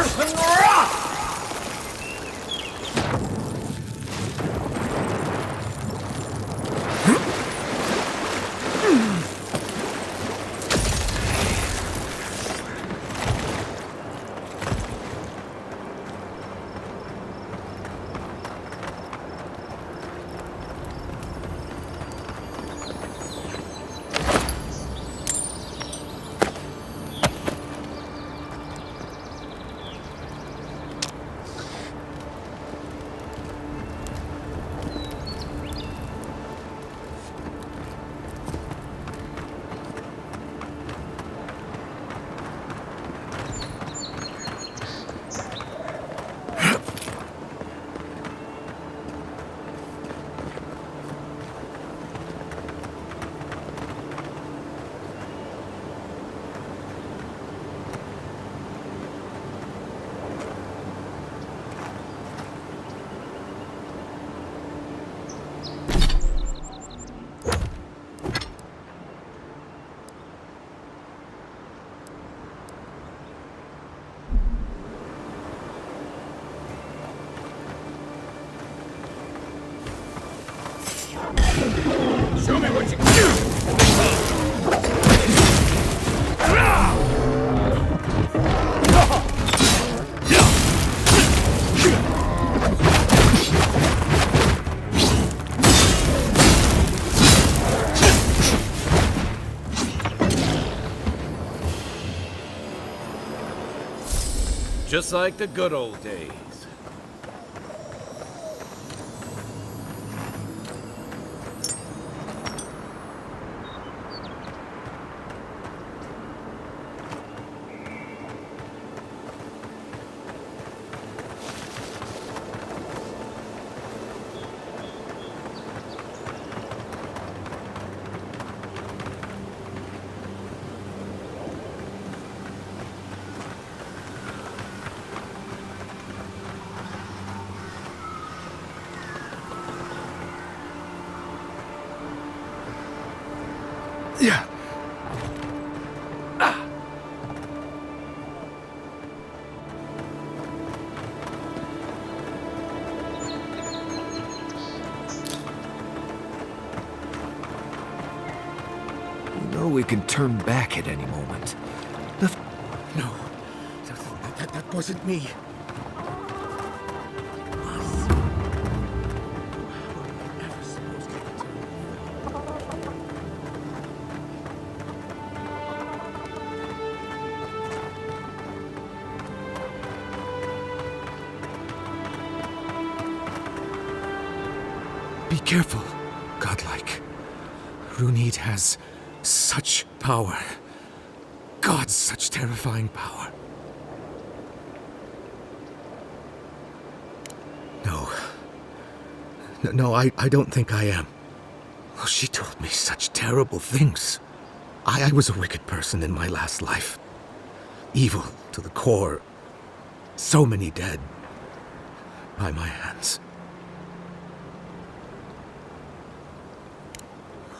force and wrath! Show me what you can do! Just like the good old days. Yeah. You know we can turn back at any moment. No, that wasn't me. Be careful, godlike. Runid has such power. God, such terrifying power. No, I don't think I am. Oh, she told me such terrible things. I was a wicked person in my last life. Evil to the core. So many dead by my hands.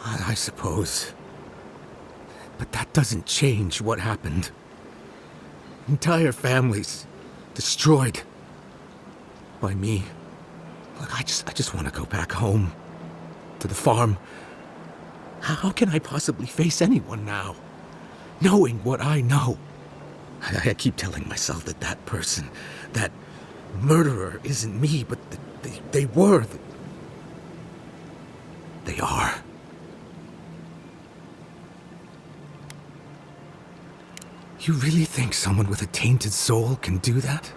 I suppose. But that doesn't change what happened. Entire families destroyed by me. Look, I just want to go back home to the farm. How can I possibly face anyone now, knowing what I know? I keep telling myself that that person, that murderer isn't me, but they were. They are. You really think someone with a tainted soul can do that?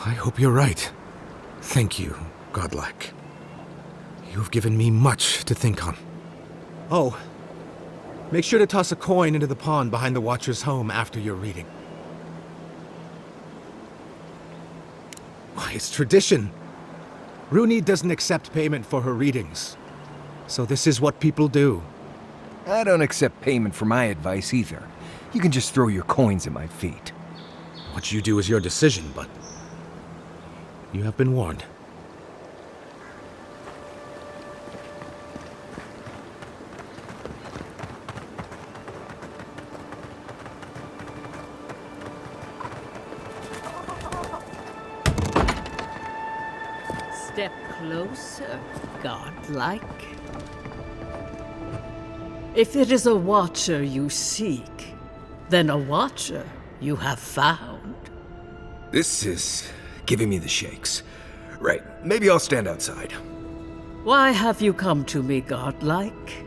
I hope you're right. Thank you, godlike. You have given me much to think on. Oh, make sure to toss a coin into the pond behind the Watcher's home after your reading. Why, it's tradition. Runid doesn't accept payment for her readings. So this is what people do. I don't accept payment for my advice either. You can just throw your coins at my feet. What you do is your decision, but you have been warned. closer, godlike. If it is a watcher you seek, then a watcher you have found. This is giving me the shakes. Right, maybe I'll stand outside. Why have you come to me, godlike?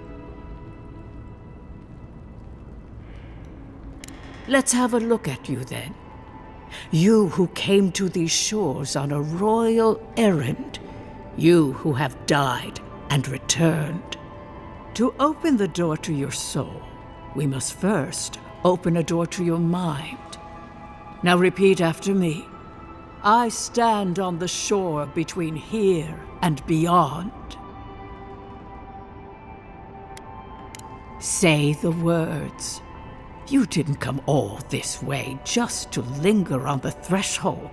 Let's have a look at you then. You who came to these shores on a royal errand. You who have died and returned. To open the door to your soul, we must first open a door to your mind. Now repeat after me. I stand on the shore between here and beyond. Say the words. You didn't come all this way just to linger on the threshold.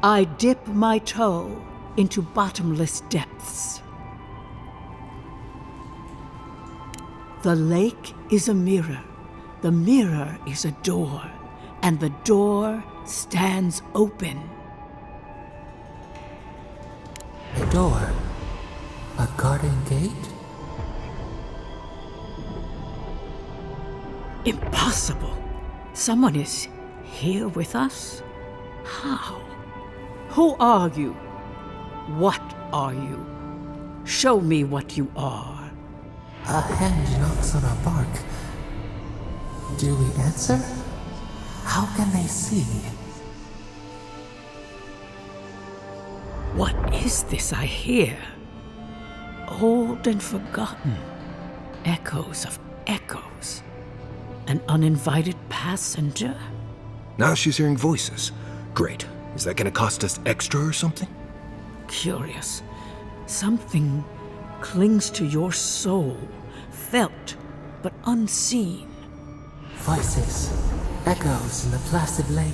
I dip my toe into bottomless depths. The lake is a mirror, the mirror is a door, and the door stands open. A door? A garden gate? Impossible! Someone is here with us? How? Who are you? What are you? Show me what you are. A hand knocks on our bark. Do we answer? How can they see? What is this I hear? Old and forgotten. Echoes of echoes. An uninvited passenger? Now she's hearing voices. Great. Is that gonna cost us extra or something? Curious. Something clings to your soul, felt but unseen. Voices, echoes in the placid lake.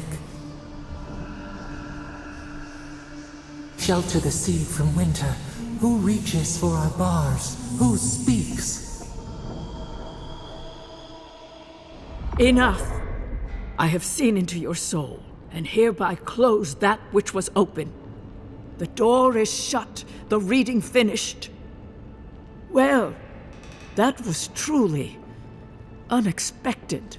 Shelter the seed from winter. Who reaches for our bars? Who speaks? Enough! I have seen into your soul, and hereby close that which was open. The door is shut, the reading finished. Well, that was truly unexpected.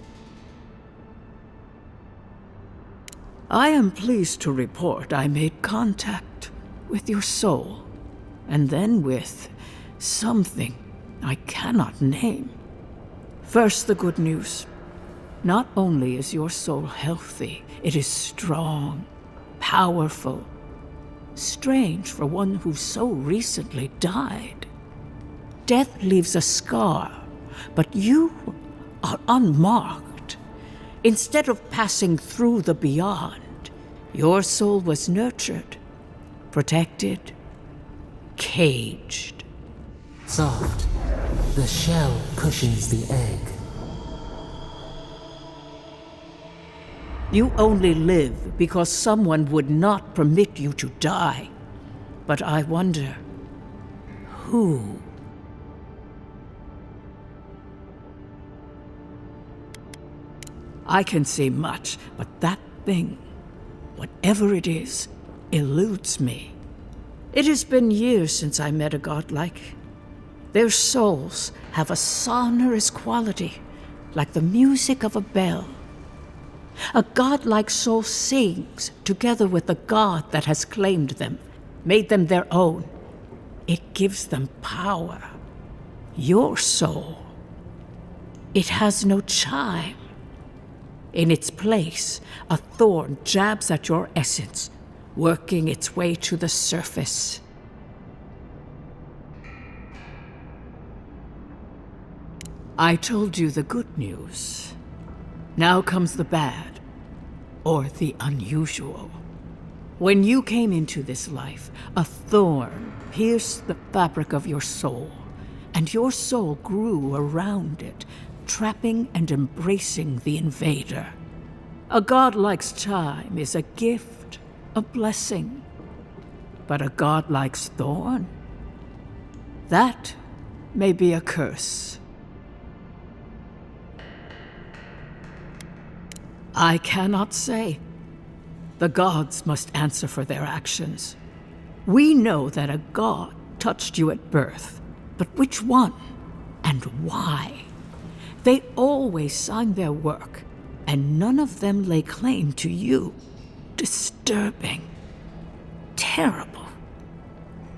I am pleased to report I made contact with your soul, and then with something I cannot name. First, the good news. Not only is your soul healthy, it is strong, powerful. Strange for one who so recently died. Death leaves a scar, but you are unmarked. Instead of passing through the beyond, your soul was nurtured, protected, caged. Soft. The shell cushions the egg. You only live because someone would not permit you to die. But I wonder, who? I can see much, but that thing, whatever it is, eludes me. It has been years since I met a godlike. Their souls have a sonorous quality, like the music of a bell. A godlike soul sings together with the god that has claimed them, made them their own. It gives them power. Your soul, it has no chime. In its place, a thorn jabs at your essence, working its way to the surface. I told you the good news. Now comes the bad, or the unusual. When you came into this life, a thorn pierced the fabric of your soul, and your soul grew around it, trapping and embracing the invader. A godlike's time is a gift, a blessing. But a godlike's thorn? That may be a curse. I cannot say. The gods must answer for their actions. We know that a god touched you at birth, but which one and why? They always sign their work, and none of them lay claim to you. Disturbing. Terrible.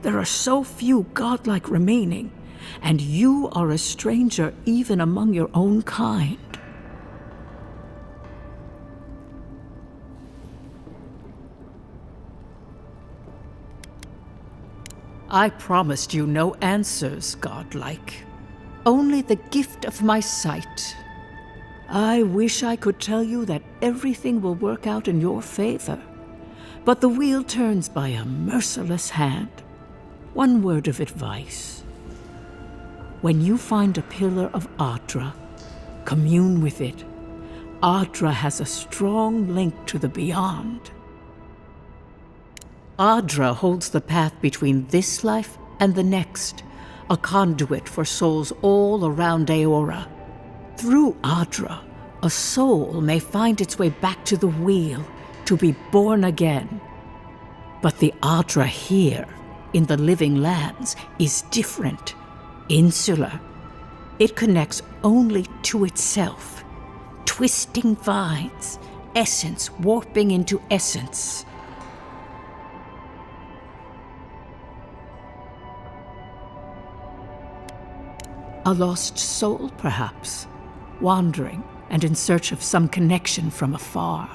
There are so few godlike remaining, and you are a stranger even among your own kind. I promised you no answers, godlike. Only the gift of my sight. I wish I could tell you that everything will work out in your favor. But the wheel turns by a merciless hand. One word of advice. When you find a pillar of Adra, commune with it. Adra has a strong link to the beyond. Adra holds the path between this life and the next, a conduit for souls all around Aora. Through Adra, a soul may find its way back to the wheel, to be born again. But the Adra here, in the living lands, is different, insular. It connects only to itself. Twisting vines, essence warping into essence. A lost soul, perhaps, wandering and in search of some connection from afar.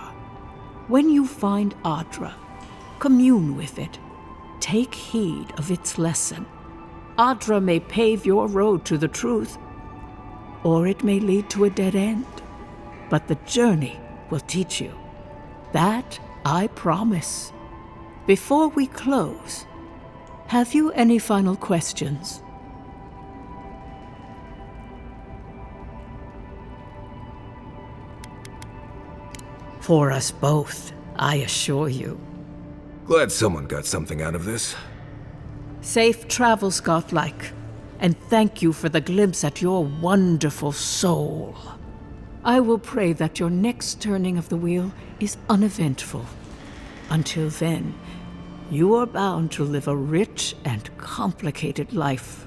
When you find Adra, commune with it. Take heed of its lesson. Adra may pave your road to the truth, or it may lead to a dead end. But the journey will teach you. That I promise. Before we close, have you any final questions? For us both, I assure you. Glad someone got something out of this. Safe travels, godlike, and thank you for the glimpse at your wonderful soul. I will pray that your next turning of the wheel is uneventful. Until then, you are bound to live a rich and complicated life.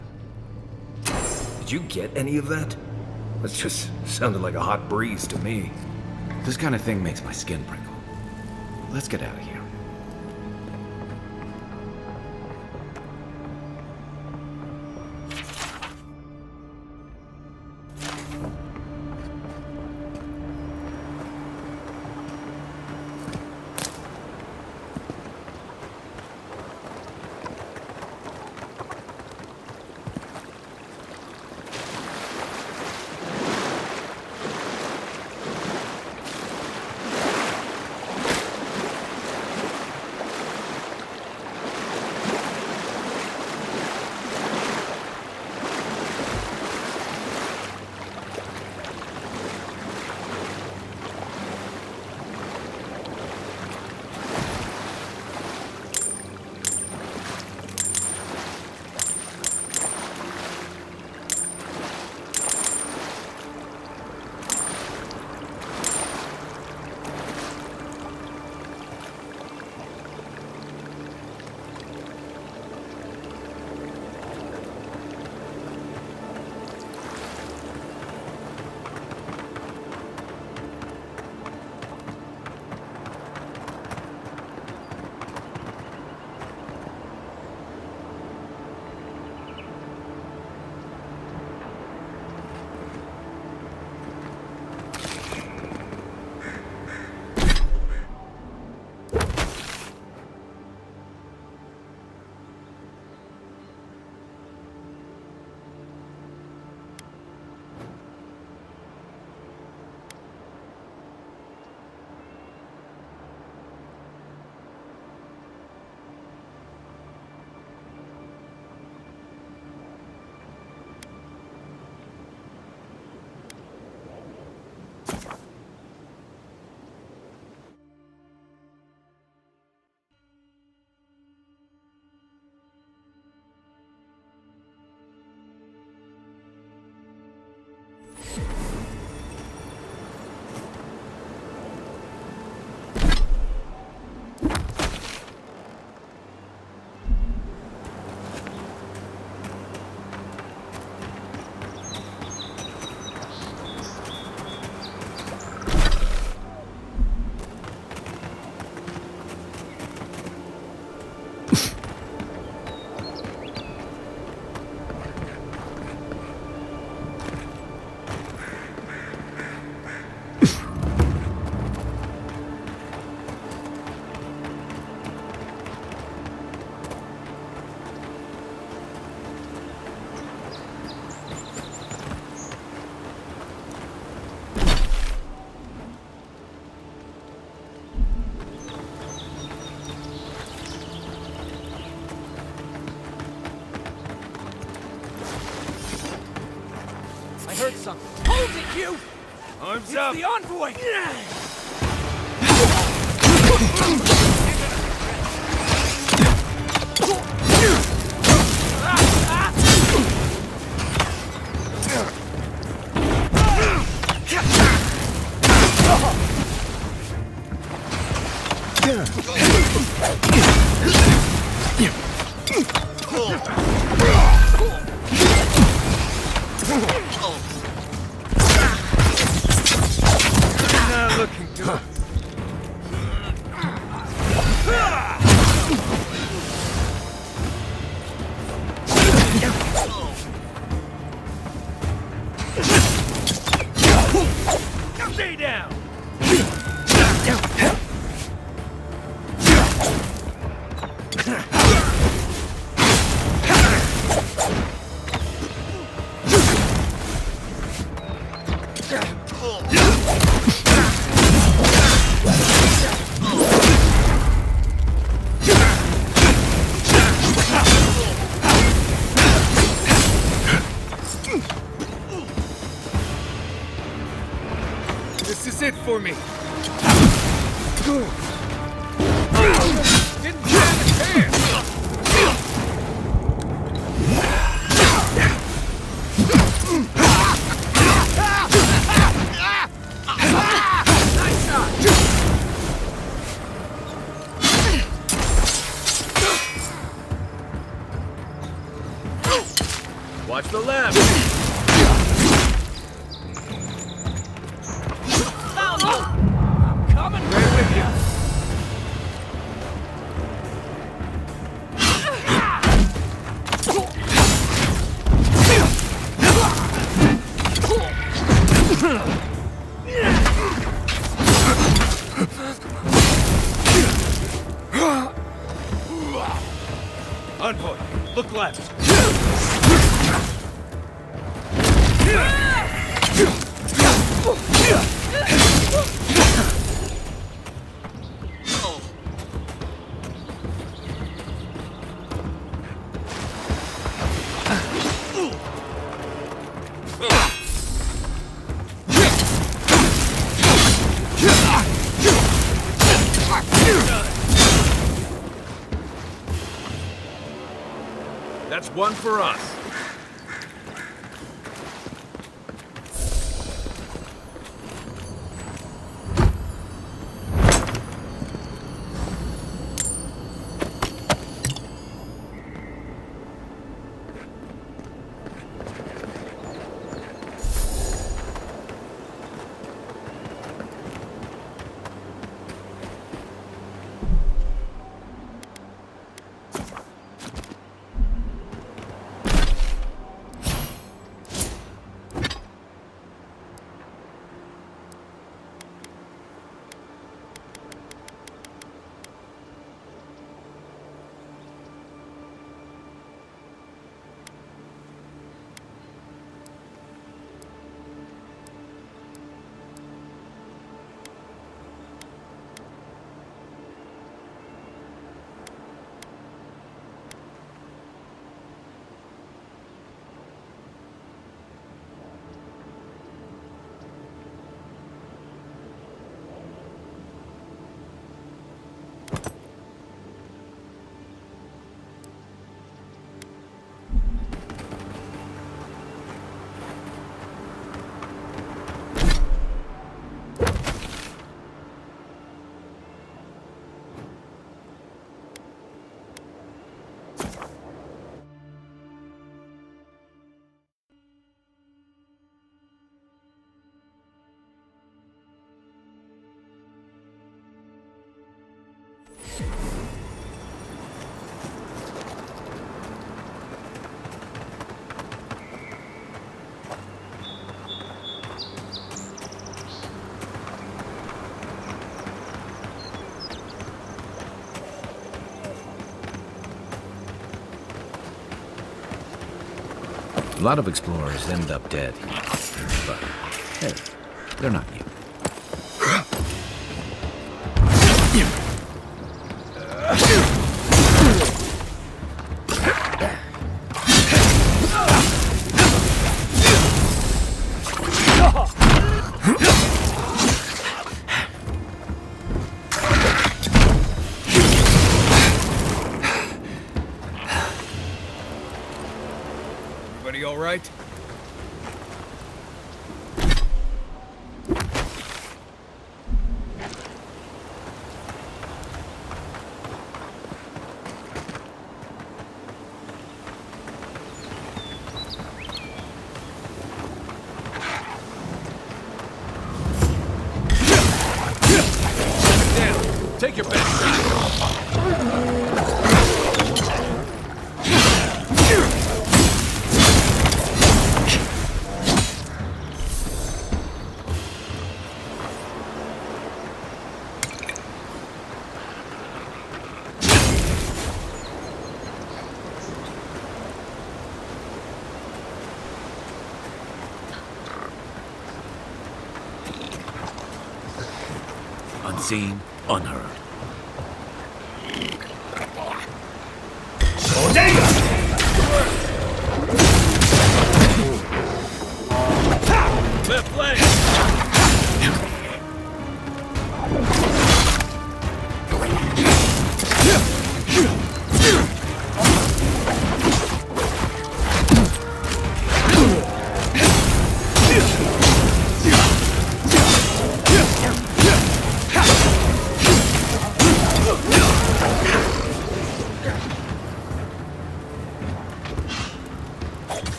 Did you get any of that? That just sounded like a hot breeze to me. This kind of thing makes my skin prickle. Let's get out of here. heard something. Hold it, you! Arms It's up! the envoy! Not looking good. Stay down! This is it for me. Didn't stand a chance. Nice shot. Watch the left. I'm coming! Right with you. Envoy, look left. That's one for us. A lot of explorers end up dead. But, hey, they're not you. Everybody all right? Take your best shot. Unseen, unheard. Left leg!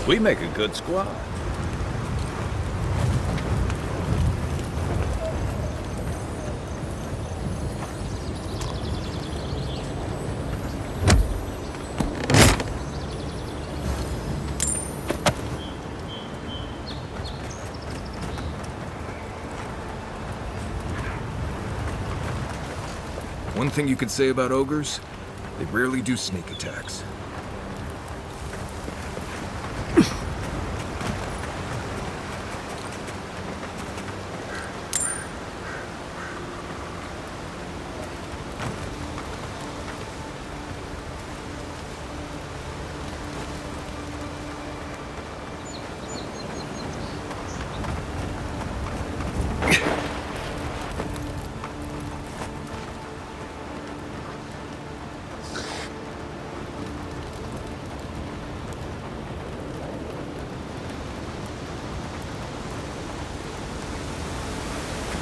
We make a good squad. One thing you could say about ogres, they rarely do sneak attacks.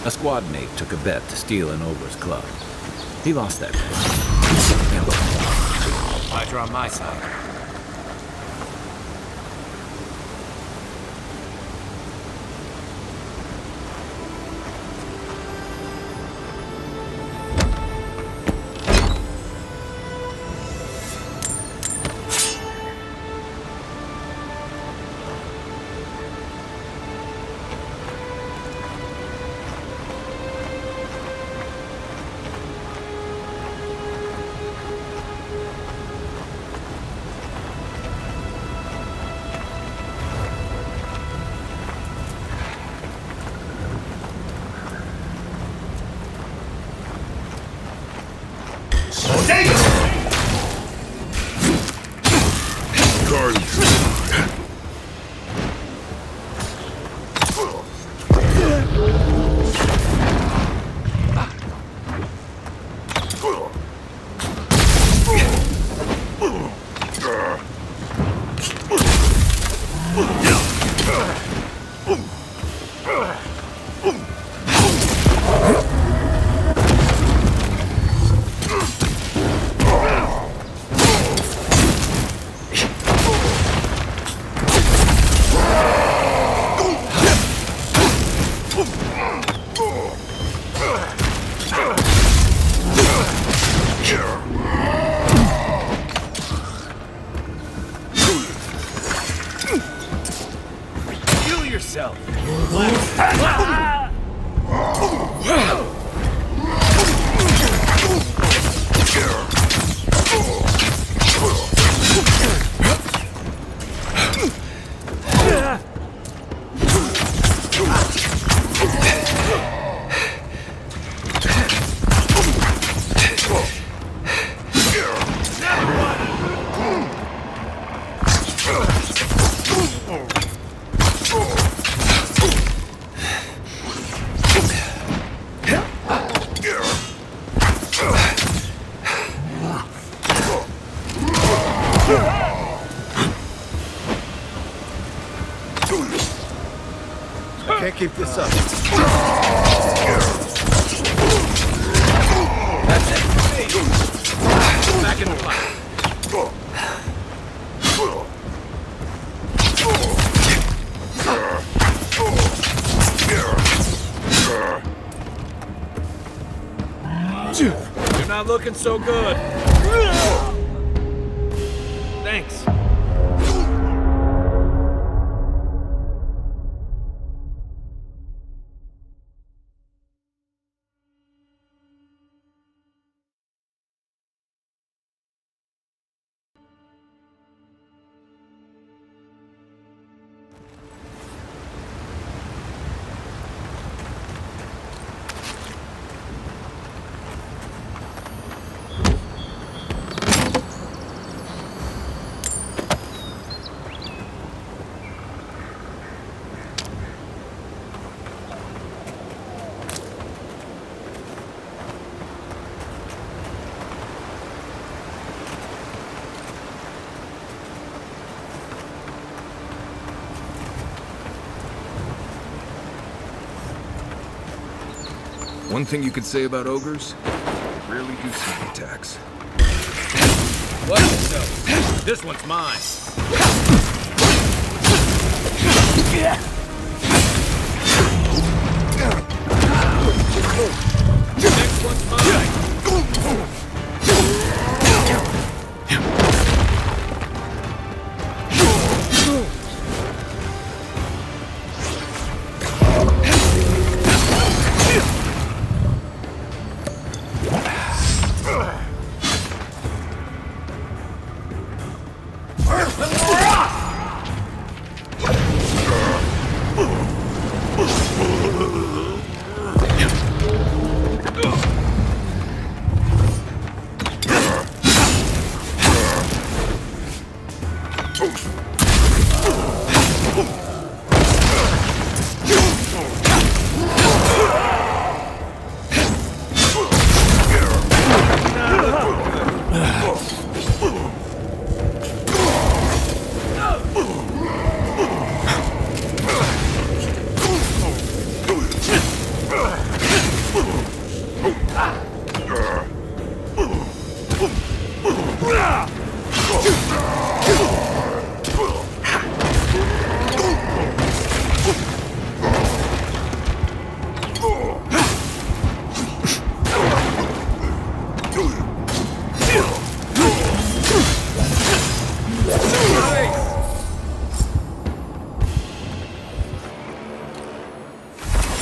A squad mate took a bet to steal an ogre's club. He lost that bet. Fighter on my side. Can't keep this up. That's it for me. Back in the fight. You're not looking so good. Thanks. One thing you could say about ogres, they rarely do sneak attacks. Watch yourself. This one's mine. Next one's mine.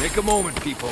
Take a moment, people.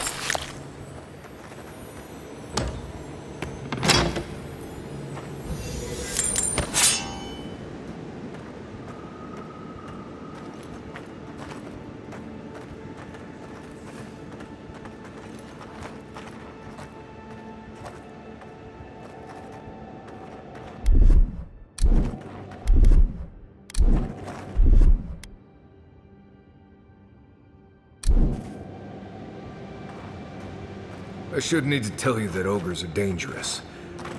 I shouldn't need to tell you that ogres are dangerous.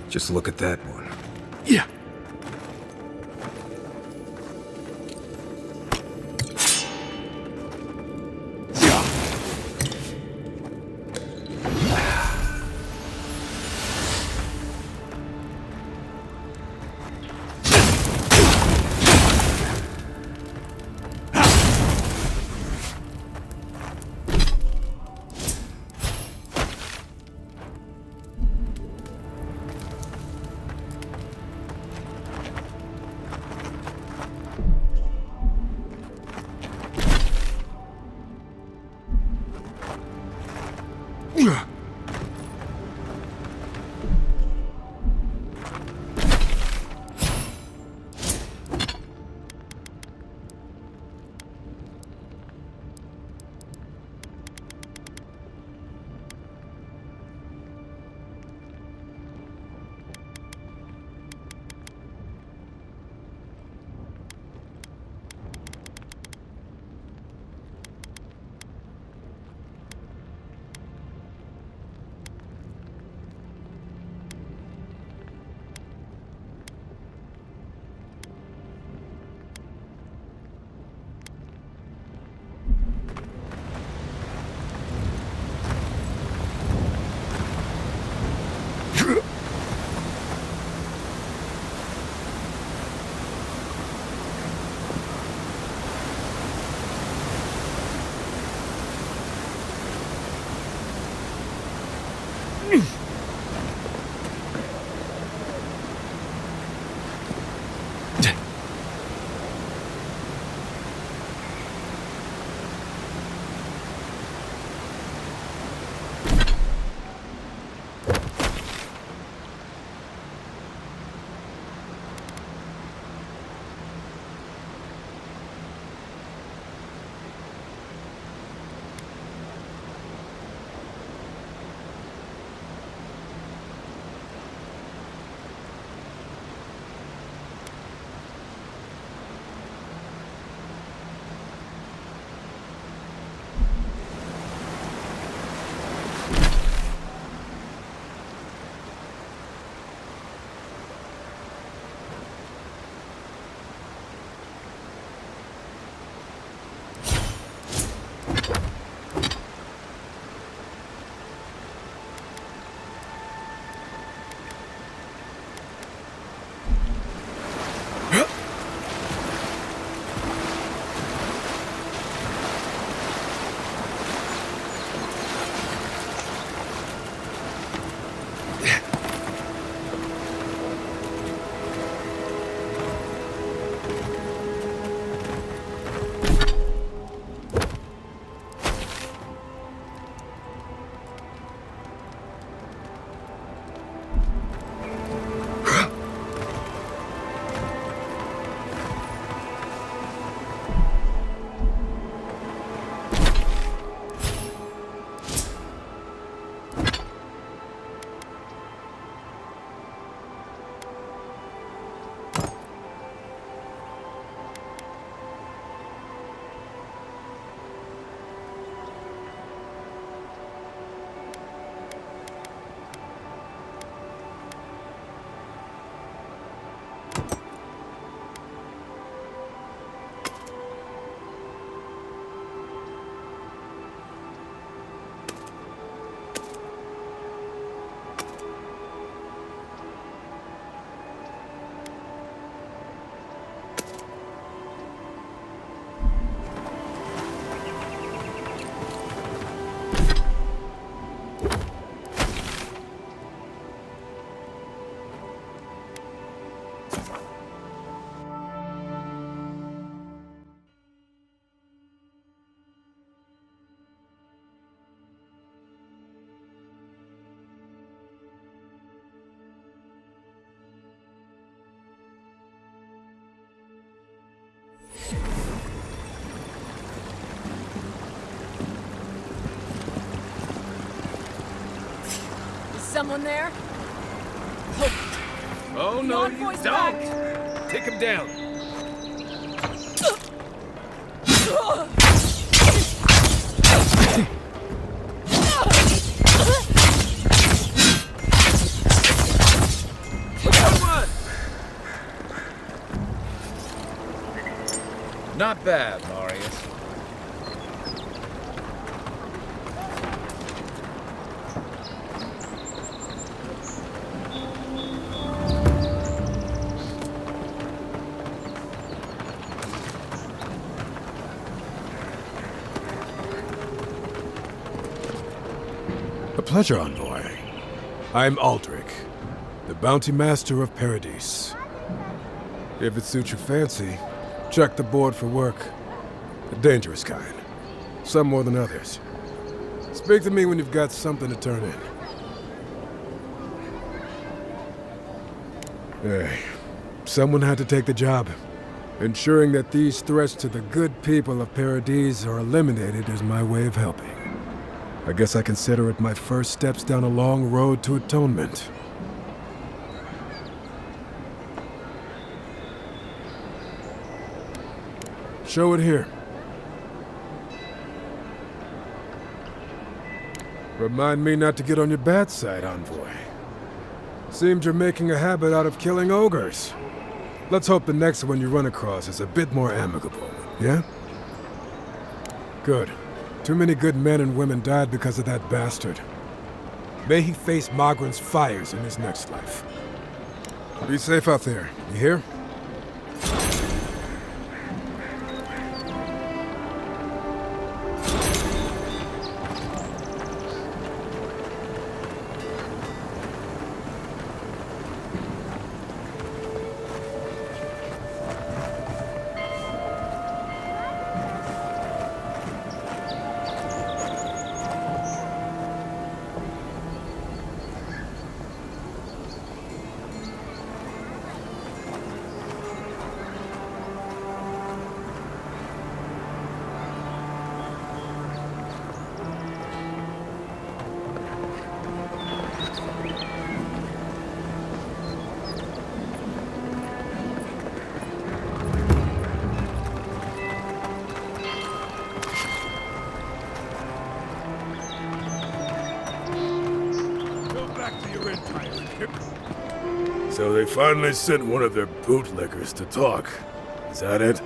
Just look at that one. Yeah. someone there? Oh, no, you envoy's don't! back. Take him down. Come on! Not bad, Marius. A pleasure, envoy. I'm Aldrich, the bounty master of Paradise. If it suits your fancy, check the board for work. A dangerous kind. Some more than others. Speak to me when you've got something to turn in. Hey, someone had to take the job. Ensuring that these threats to the good people of Paradise are eliminated is my way of helping. I guess I consider it my first steps down a long road to atonement. Show it here. Remind me not to get on your bad side, envoy. Seems you're making a habit out of killing ogres. Let's hope the next one you run across is a bit more amicable, yeah? Good. Too many good men and women died because of that bastard. May he face Magran's fires in his next life. Be safe out there, you hear? So they finally sent one of their bootlickers to talk. Is that it?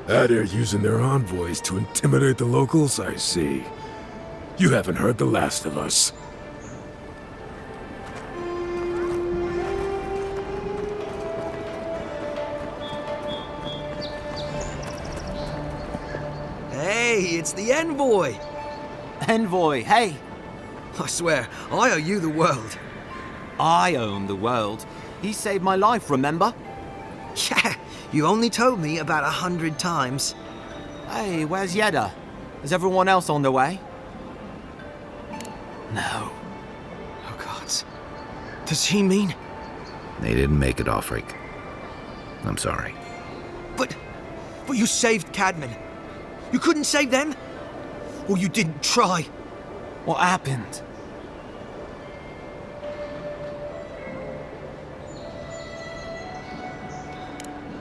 They're using their envoys to intimidate the locals, I see. You haven't heard the last of us. Hey, it's the envoy! Envoy, hey! I swear, I owe you the world. I own the world. He saved my life, remember? Yeah, you only told me about 100 times. Hey, where's Yeda? Is everyone else on their way? No. Oh, God. Does he mean... They didn't make it, Ulfric. I'm sorry. But you saved Cadman. You couldn't save them? Or you didn't try? What happened?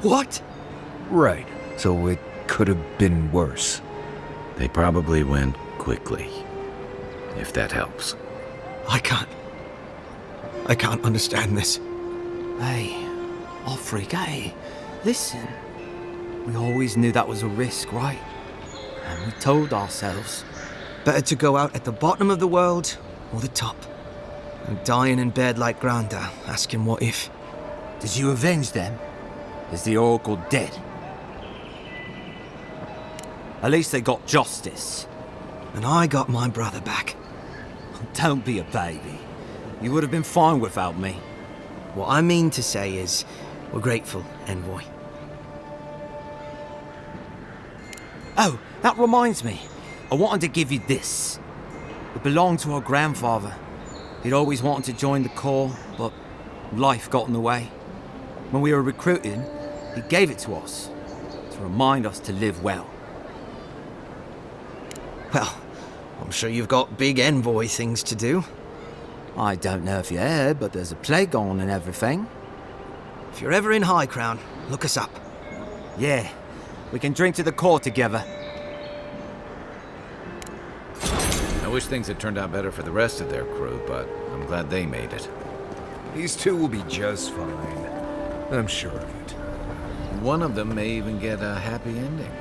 What? Right. So it could have been worse. They probably went quickly, if that helps. I can't understand this. Hey, Ulfric, hey, listen. We always knew that was a risk, right? And we told ourselves. Better to go out at the bottom of the world or the top. And dying in bed like Granda, asking what if. Did you avenge them? Is the Oracle dead? At least they got justice. And I got my brother back. Don't be a baby. You would have been fine without me. What I mean to say is, we're grateful, Envoy. Oh, that reminds me. I wanted to give you this. It belonged to our grandfather. He'd always wanted to join the Corps, but life got in the way. When we were recruiting, he gave it to us to remind us to live well. Well, I'm sure you've got big envoy things to do. I don't know if you heard, but there's a plague on and everything. If you're ever in High Crown, look us up. Yeah, we can drink to the core together. I wish things had turned out better for the rest of their crew, but I'm glad they made it. These two will be just fine. I'm sure of it. One of them may even get a happy ending.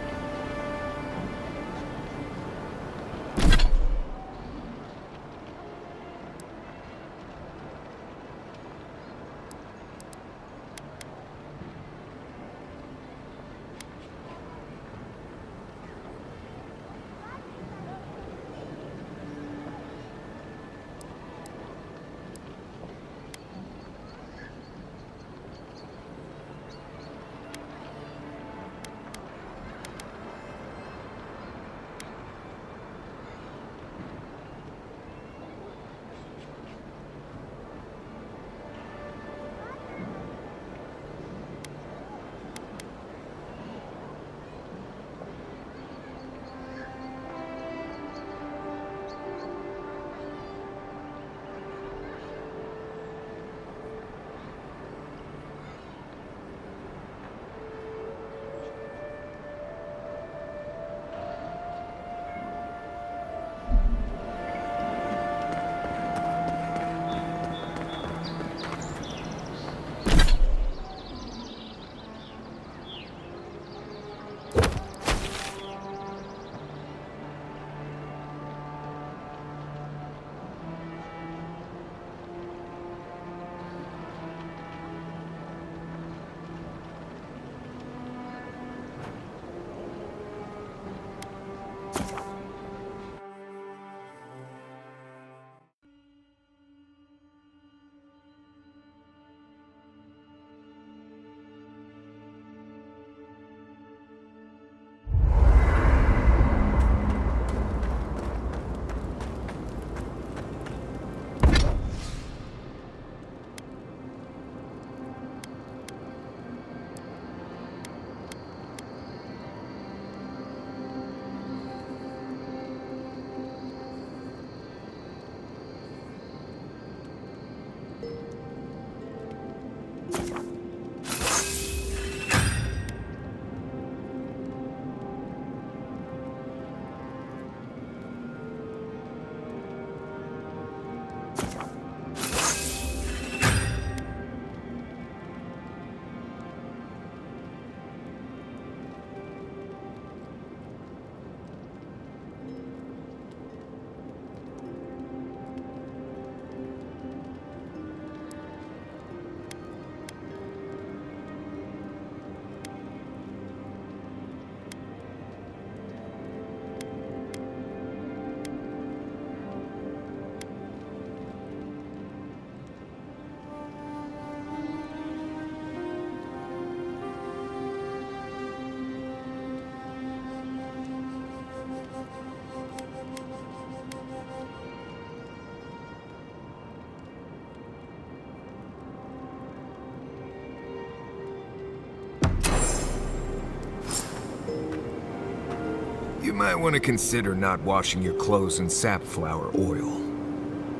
You might want to consider not washing your clothes in safflower oil.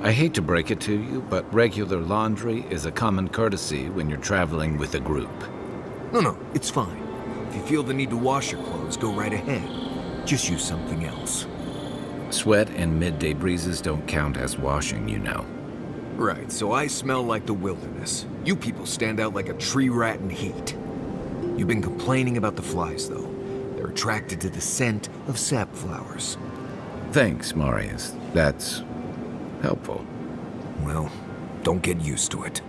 I hate to break it to you, but regular laundry is a common courtesy when you're traveling with a group. No, it's fine. If you feel the need to wash your clothes, go right ahead. Just use something else. Sweat and midday breezes don't count as washing, you know. Right, so I smell like the wilderness. You people stand out like a tree rat in heat. You've been complaining about the flies, though. They're attracted to the scent of sap flowers. Thanks, Marius. That's helpful. Well, don't get used to it.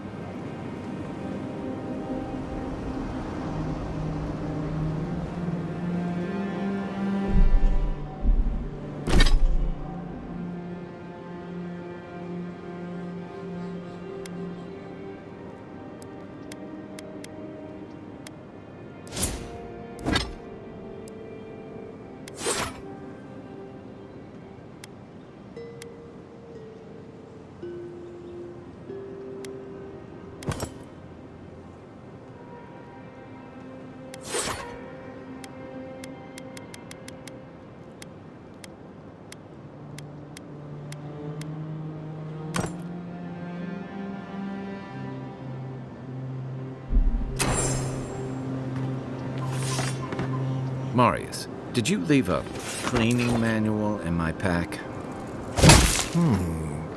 Marius, did you leave a cleaning manual in my pack?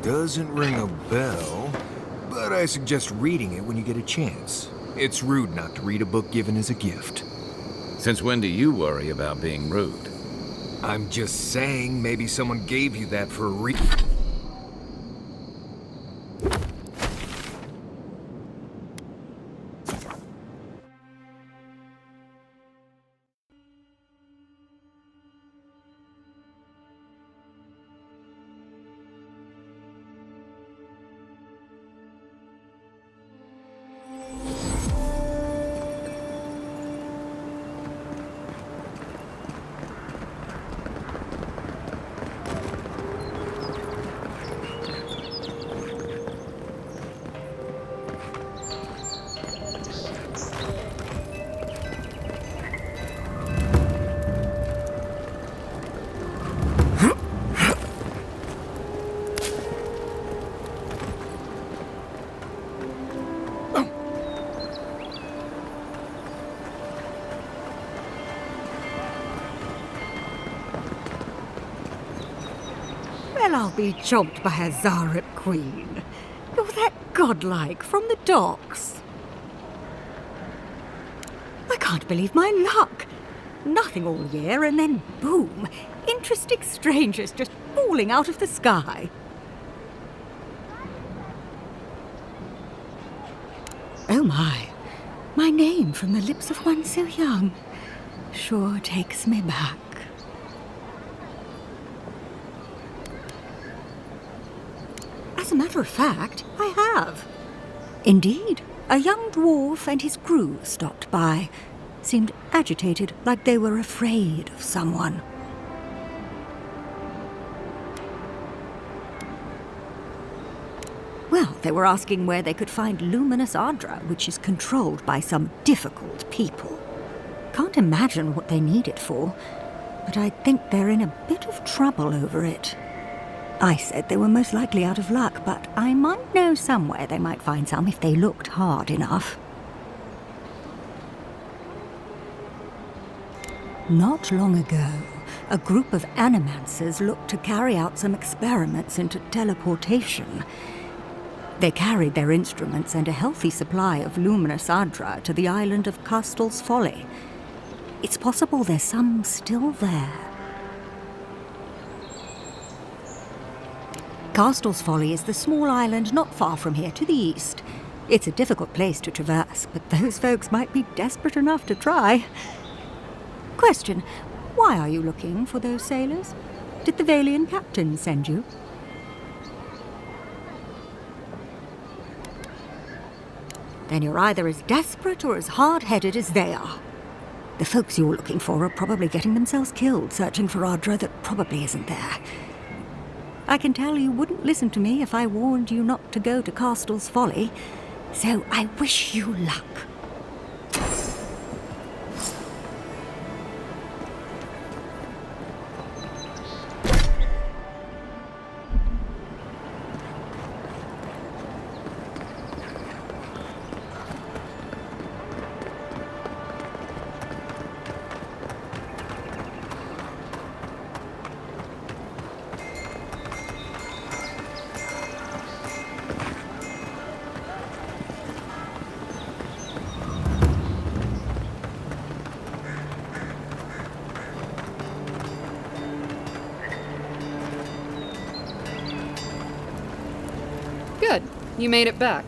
Doesn't ring a bell, but I suggest reading it when you get a chance. It's rude not to read a book given as a gift. Since when do you worry about being rude? I'm just saying, maybe someone gave you that for a reason. Well, I'll be chomped by a Zarep queen. You're that godlike from the docks. I can't believe my luck. Nothing all year, and then boom, interesting strangers just falling out of the sky. Oh my name from the lips of one so young sure takes me back. As a matter of fact, I have. Indeed, a young dwarf and his crew stopped by. Seemed agitated, like they were afraid of someone. Well, they were asking where they could find luminous Adra, which is controlled by some difficult people. Can't imagine what they need it for, but I think they're in a bit of trouble over it. I said they were most likely out of luck, but I might know somewhere they might find some if they looked hard enough. Not long ago, a group of animancers looked to carry out some experiments into teleportation. They carried their instruments and a healthy supply of luminous Adra to the island of Castel's Folly. It's possible there's some still there. Castel's Folly is the small island not far from here to the east. It's a difficult place to traverse, but those folks might be desperate enough to try. Question, why are you looking for those sailors? Did the Valian captain send you? Then you're either as desperate or as hard-headed as they are. The folks you're looking for are probably getting themselves killed searching for Adra that probably isn't there. I can tell you wouldn't listen to me if I warned you not to go to Castel's Folly, so I wish you luck. Good. You made it back.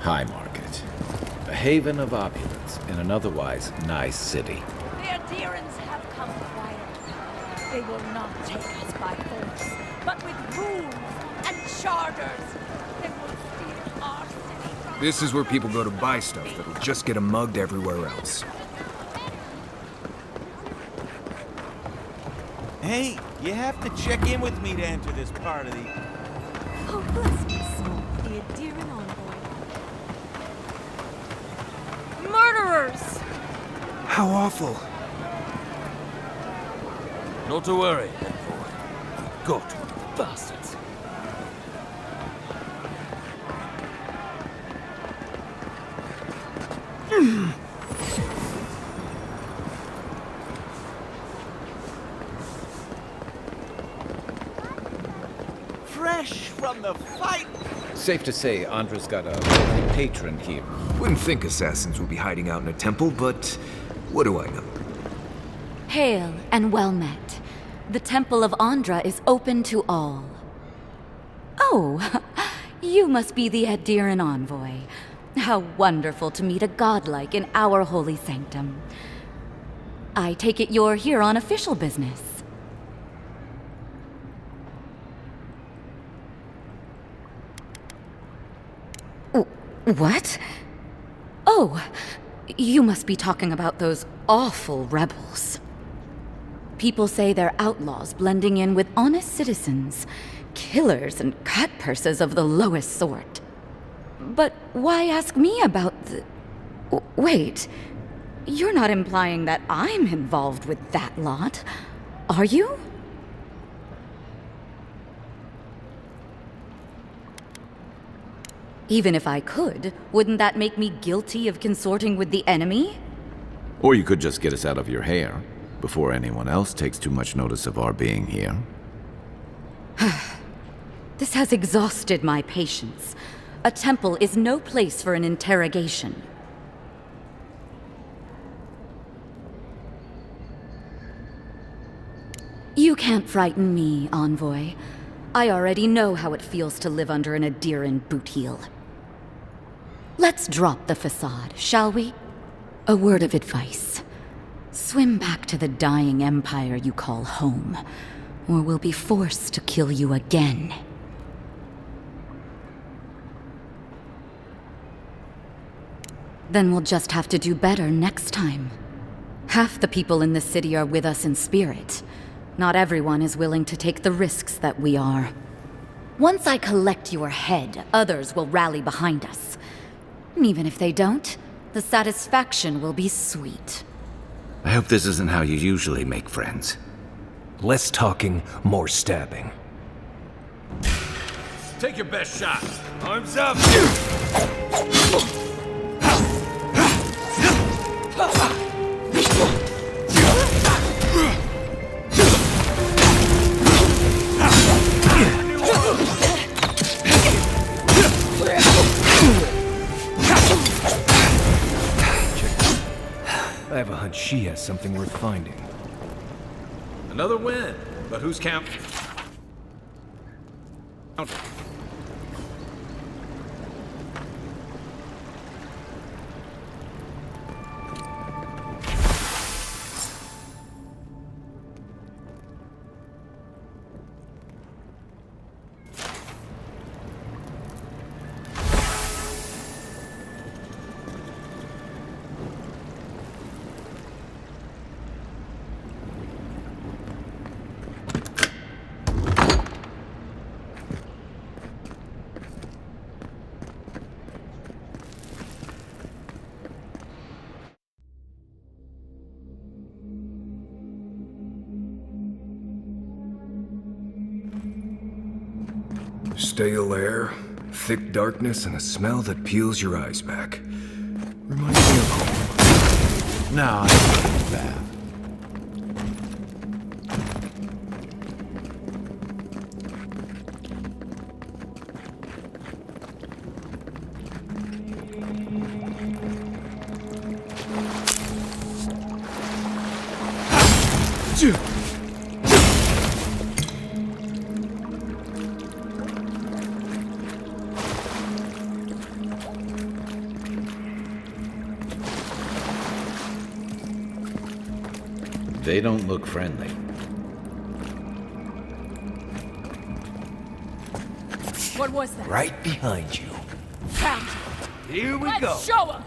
High Market, a haven of opulence in an otherwise nice city. The adherents have come quietly. They will not take us by force, but with rules and charters. They will steal our city from This is where people go to buy stuff that'll just get them mugged everywhere else. Hey, you have to check in with me to enter this part of the... Oh, bless my soul, the adherent envoy. Murderers! How awful. Not to worry, envoy. Got to, bastards. Fresh from the fight! Safe to say, Andra's got a patron here. Wouldn't think assassins would be hiding out in a temple, but what do I know? Hail and well met. The Temple of Andra is open to all. Oh, you must be the Adherent envoy. How wonderful to meet a godlike in our holy sanctum. I take it you're here on official business. What? Oh, you must be talking about those awful rebels. People say they're outlaws blending in with honest citizens, killers and cutpurses of the lowest sort. But why ask me about the... Wait, you're not implying that I'm involved with that lot, are you? Even if I could, wouldn't that make me guilty of consorting with the enemy? Or you could just get us out of your hair before anyone else takes too much notice of our being here. This has exhausted my patience. A temple is no place for an interrogation. You can't frighten me, envoy. I already know how it feels to live under an adherent boot heel. Let's drop the facade, shall we? A word of advice. Swim back to the dying empire you call home, or we'll be forced to kill you again. Then we'll just have to do better next time. Half the people in the city are with us in spirit. Not everyone is willing to take the risks that we are. Once I collect your head, others will rally behind us. Even if they don't, the satisfaction will be sweet. I hope this isn't how you usually make friends. Less talking, more stabbing. Take your best shot. Arms up! I have a hunch she has something worth finding. Another win. But who's counting? Stale air, thick darkness, and a smell that peels your eyes back. Reminds me of home. No, it's bad. They don't look friendly. What was that? Right behind you. Count. Here we Let's go. show 'em.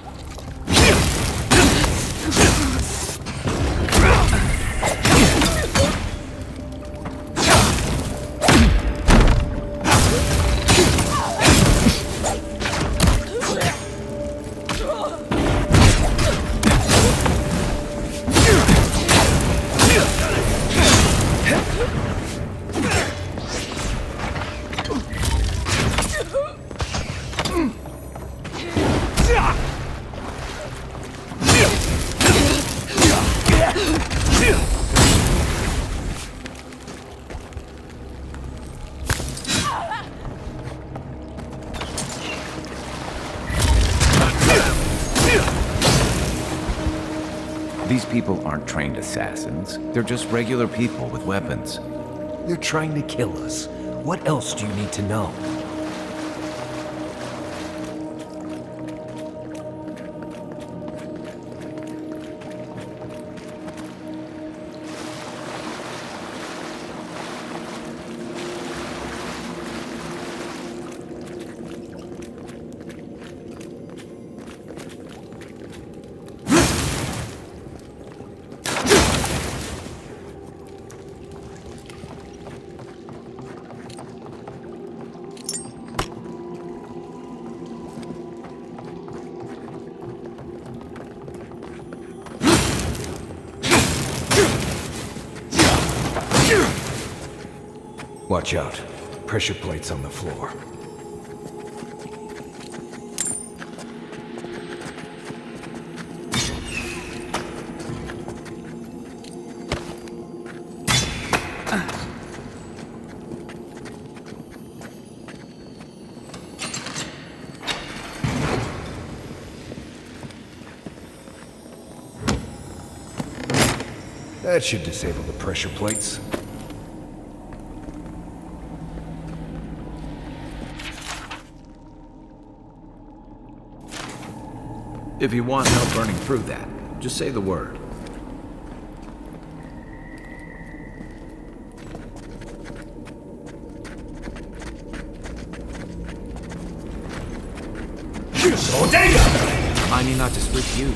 These people aren't trained assassins. They're just regular people with weapons. They're trying to kill us. What else do you need to know? Watch out. Pressure plates on the floor. That should disable the pressure plates. If you want help burning through that, just say the word. I need not to speak to you.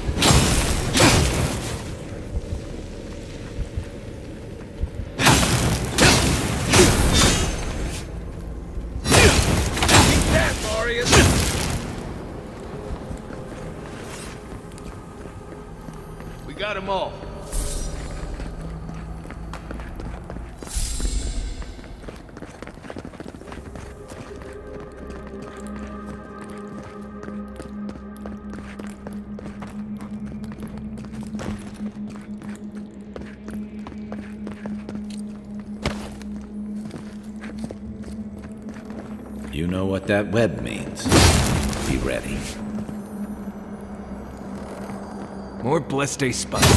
We got them all. You know what that web means. Be ready. More blessed day spiders.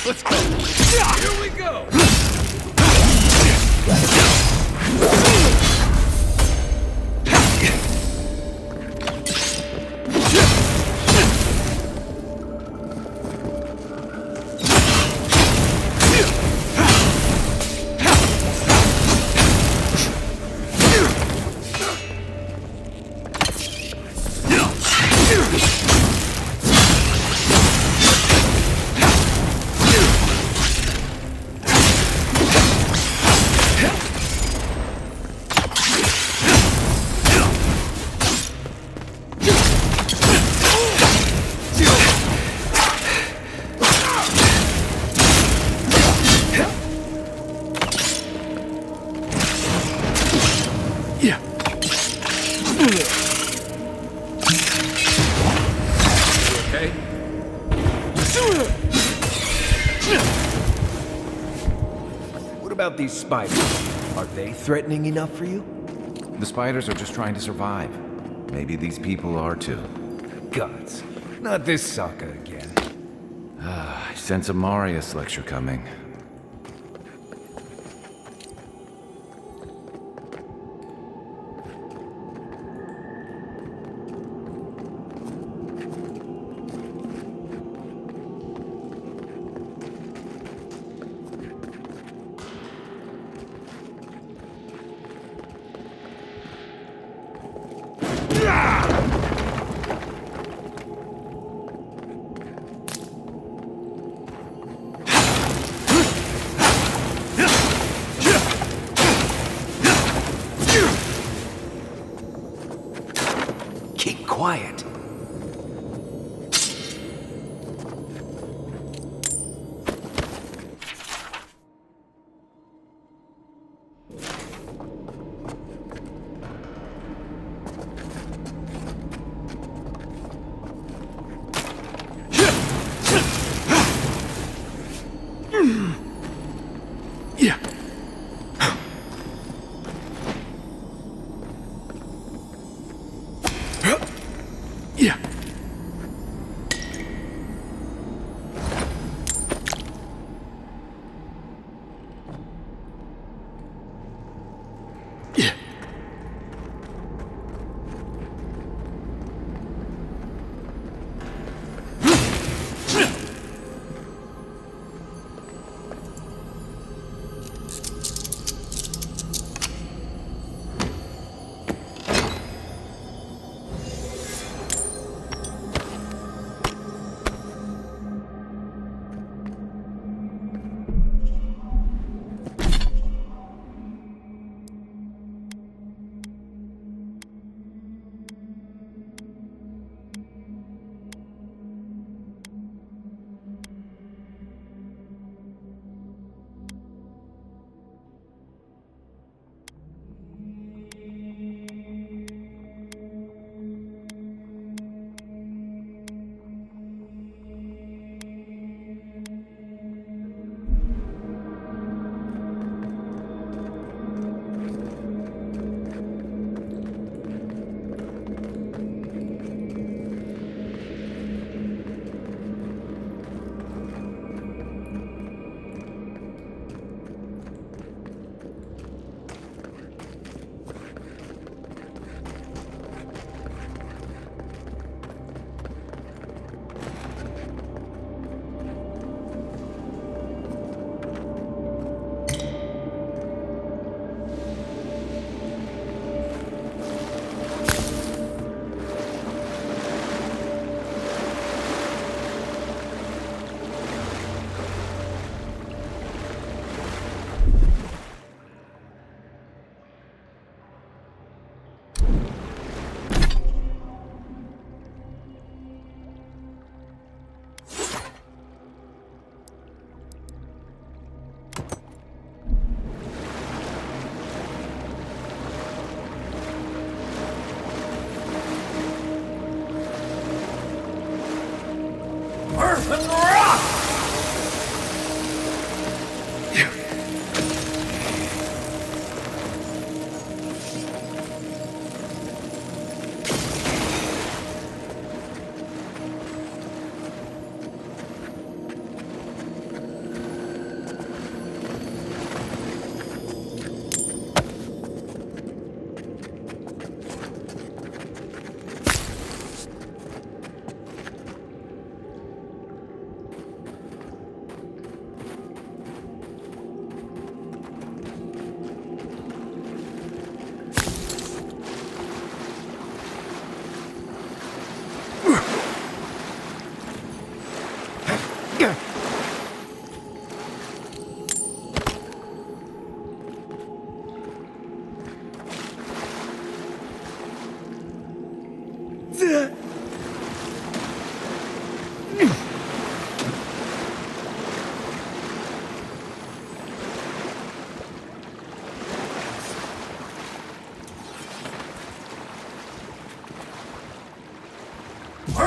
Let's go. Here we go. What about these spiders? Are they threatening enough for you? The spiders are just trying to survive. Maybe these people are too. Gods, not this sucker again. I sense a Marius lecture coming. Keep quiet.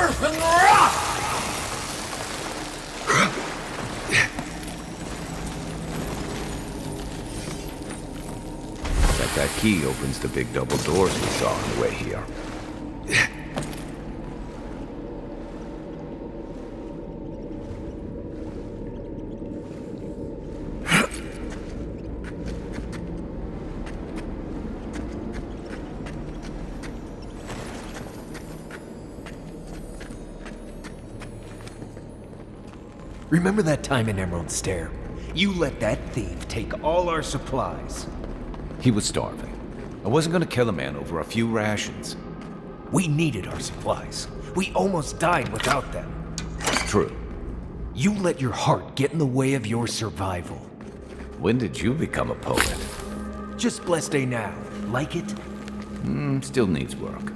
Bet that key opens the big double doors we saw on the way here. Remember that time in Emerald Stair? You let that thief take all our supplies. He was starving. I wasn't gonna kill a man over a few rations. We needed our supplies. We almost died without them. True. You let your heart get in the way of your survival. When did you become a poet? Just blessed day now. Like it? Still needs work.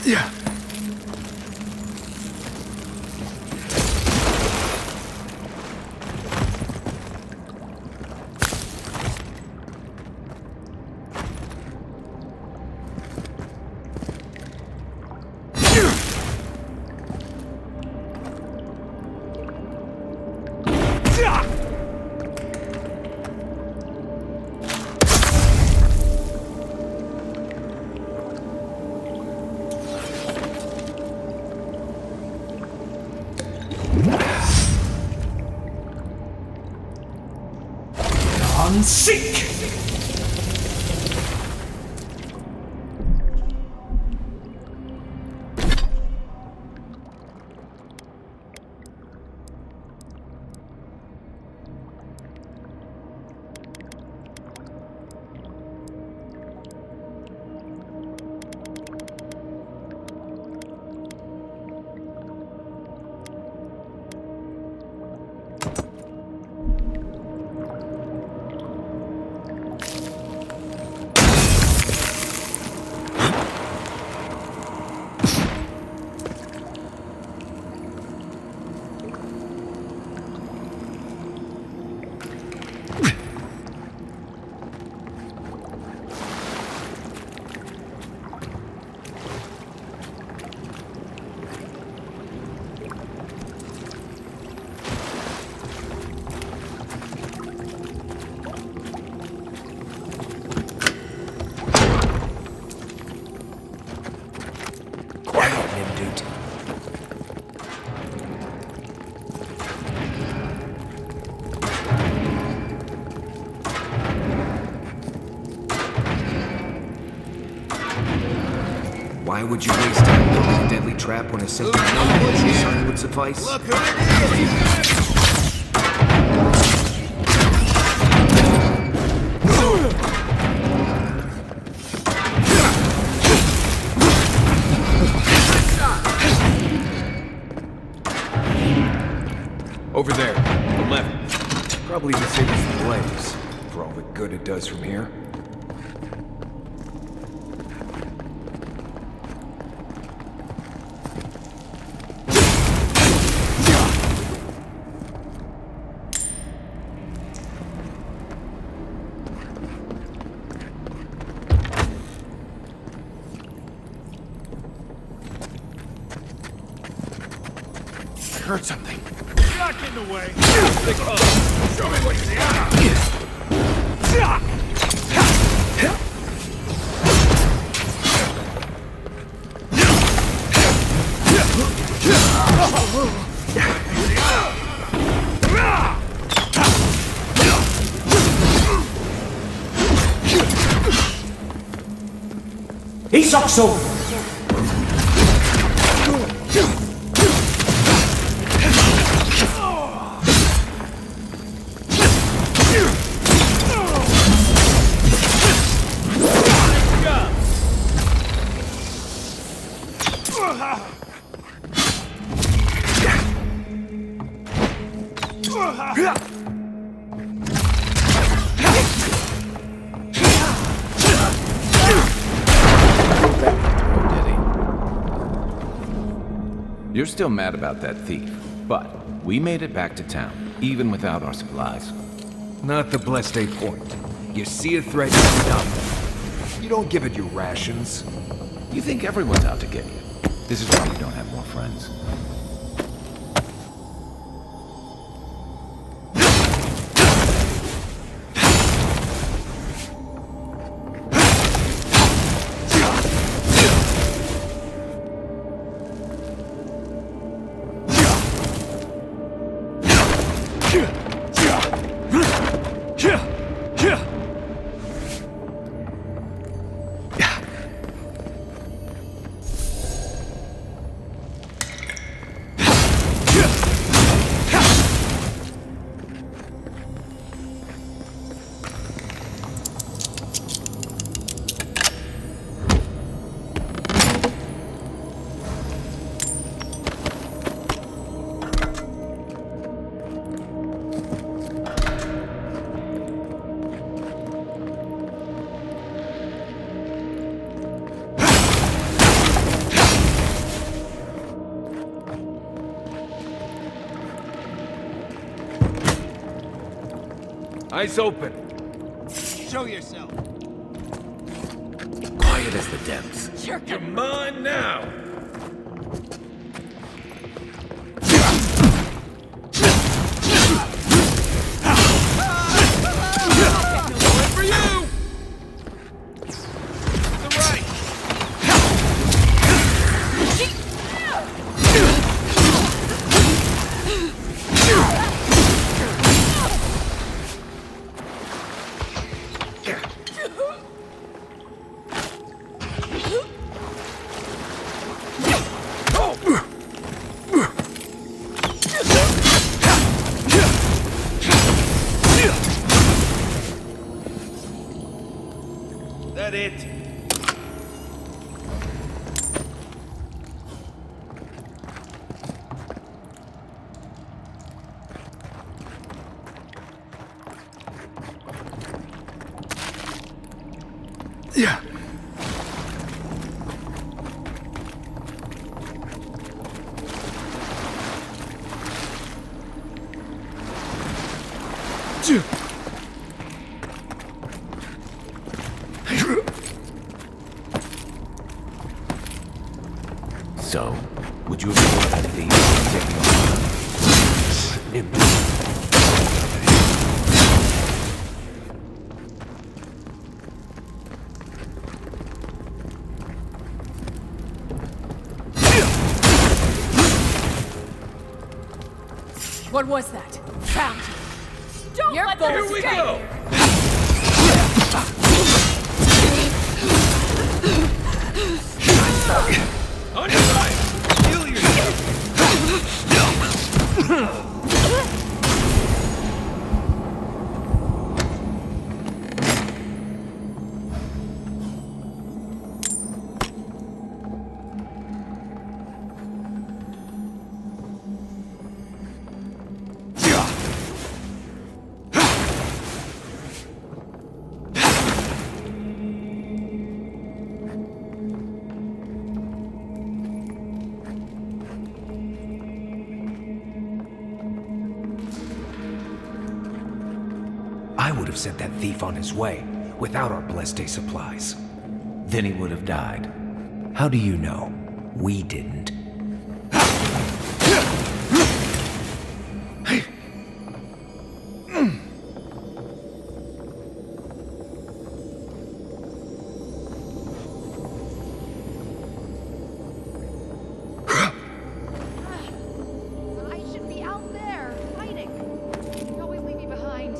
Yeah. Seek! Why would you waste time building a deadly trap when a simple no-poison sign would suffice? Look who it is! Over there, the left. Probably the safest place, for all the good it does from here. I heard something. Not in the way. Show me what you got. ISCRIVITI! You're still mad about that thief, but we made it back to town, even without our supplies. Not the blessed day point. You see a threat, you stop them. You don't give it your rations. You think everyone's out to get you. This is why you don't have more friends. Eyes open. Show yourself. Quiet as the depths. You're mine now. For you. To the right. That it? Yeah. So, would you have that thief taking What was that? Found you. Don't let them Here we escape. go. On your right. Heal yourself. I would have sent that thief on his way without our blessed day supplies. Then he would have died. How do you know? We didn't. I should be out there, fighting. You always leave me behind.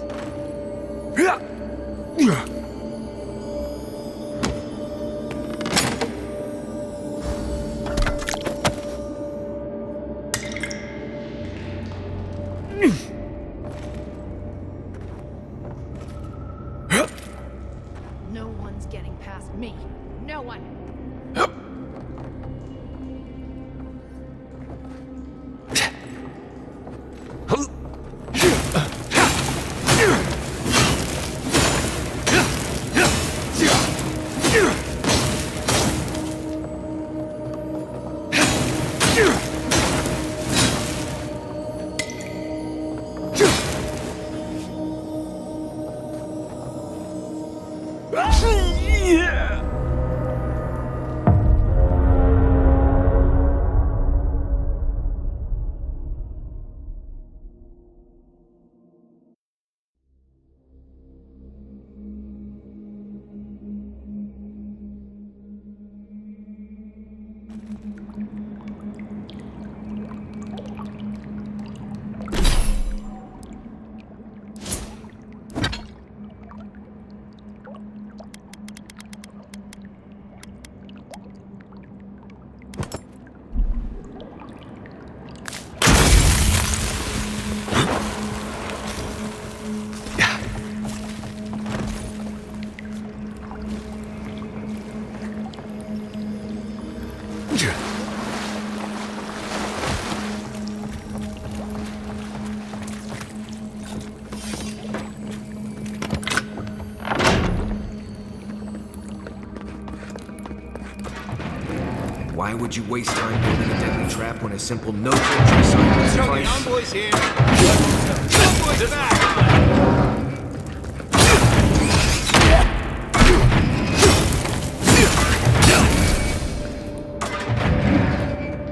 Why would you waste time building a deadly trap when a simple no-entry sign would suffice? Envoys here! Envoys back!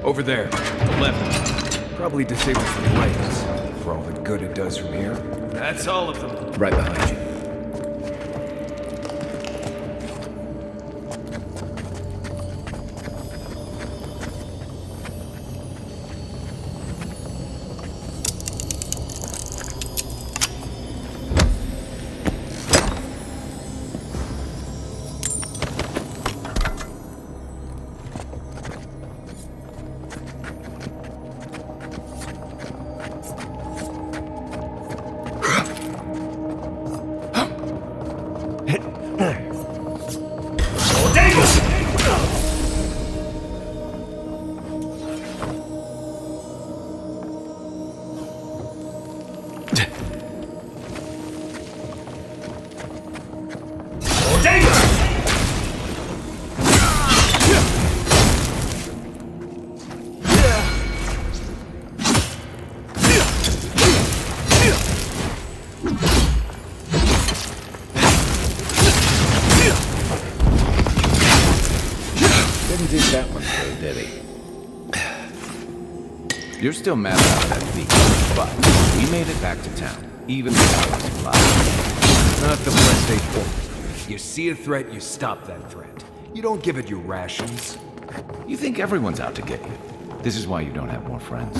Over there, the left. Probably disables the lights, for all the good it does from here. That's all of them. Right behind you. Didn't do that one through, did he? You're still mad about that thief, but we made it back to town, even without us alive. Not the best day forward. You see a threat, you stop that threat. You don't give it your rations. You think everyone's out to get you. This is why you don't have more friends.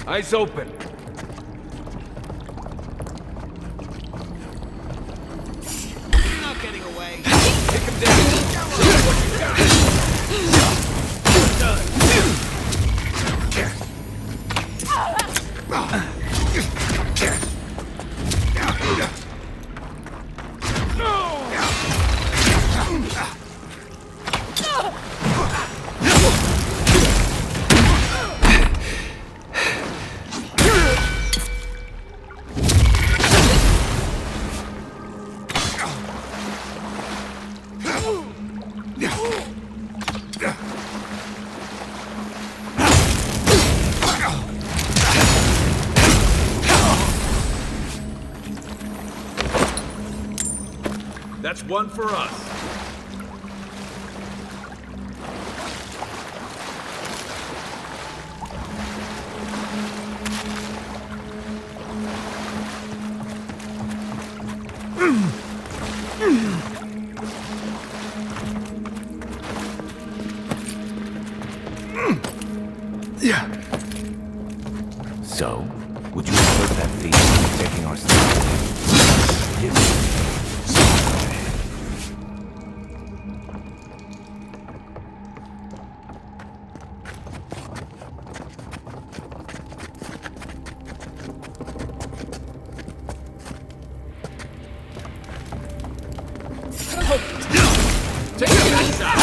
Eyes open. You're not getting away. Kick him down. That's one for us. So, would you hurt that thief from taking our stuff? Yes. Take that shot!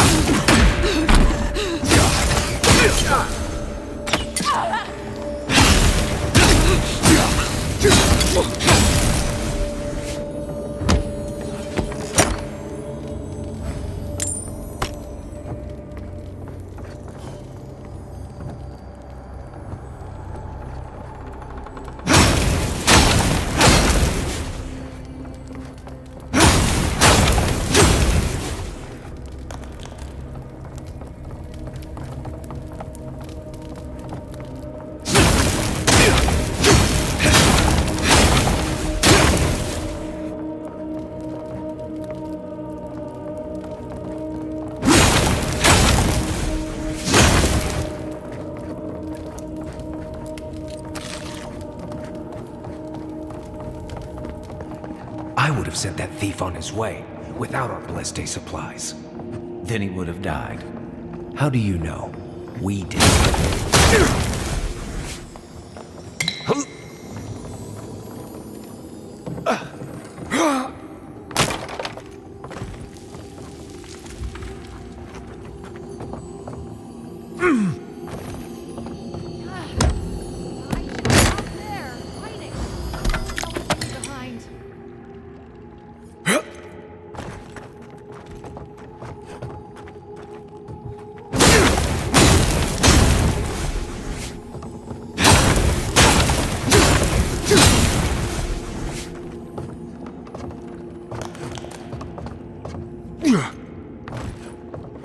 have sent that thief on his way without our blessed supplies. Then he would have died. How do you know? We did.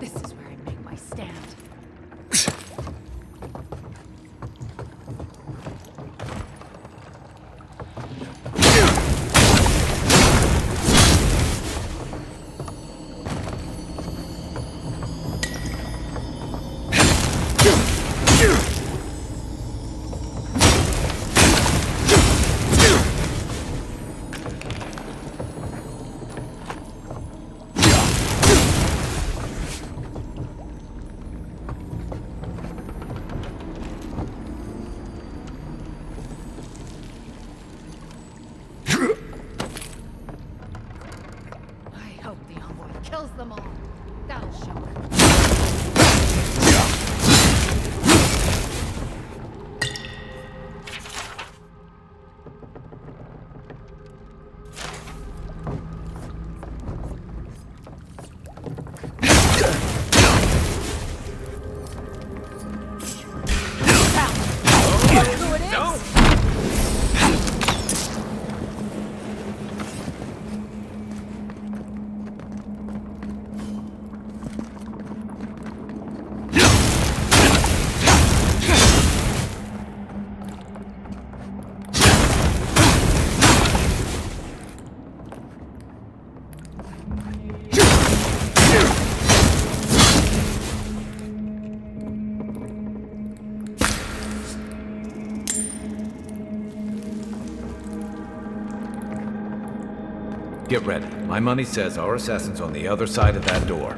This is where I make my stand. Kills them all. That'll show her. Get ready. My money says our assassin's on the other side of that door.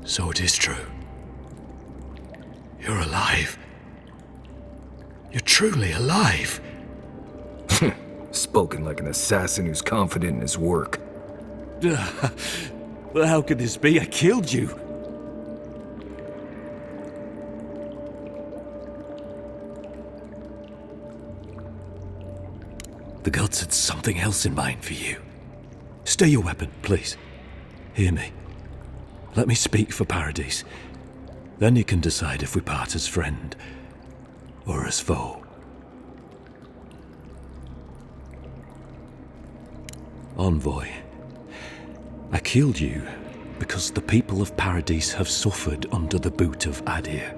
So it is true. You're alive. You're truly alive. Spoken like an assassin who's confident in his work. Well, how could this be? I killed you. The gods had something else in mind for you. Stay your weapon, please. Hear me. Let me speak for Paradise. Then you can decide if we part as friend or as foe. Envoy, I killed you because the people of Paradise have suffered under the boot of Adir.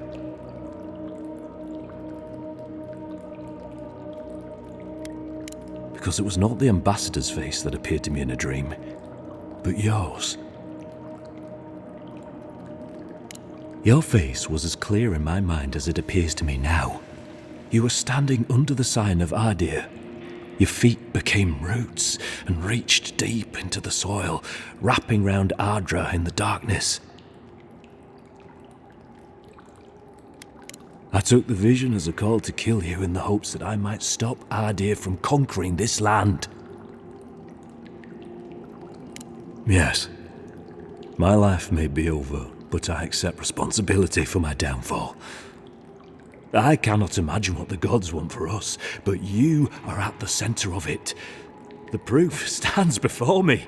Because it was not the ambassador's face that appeared to me in a dream, but yours. Your face was as clear in my mind as it appears to me now. You were standing under the sign of Adir. Your feet became roots and reached deep into the soil, wrapping round Ardra in the darkness. I took the vision as a call to kill you in the hopes that I might stop Adir from conquering this land. Yes, my life may be over, but I accept responsibility for my downfall. I cannot imagine what the gods want for us, but you are at the center of it. The proof stands before me.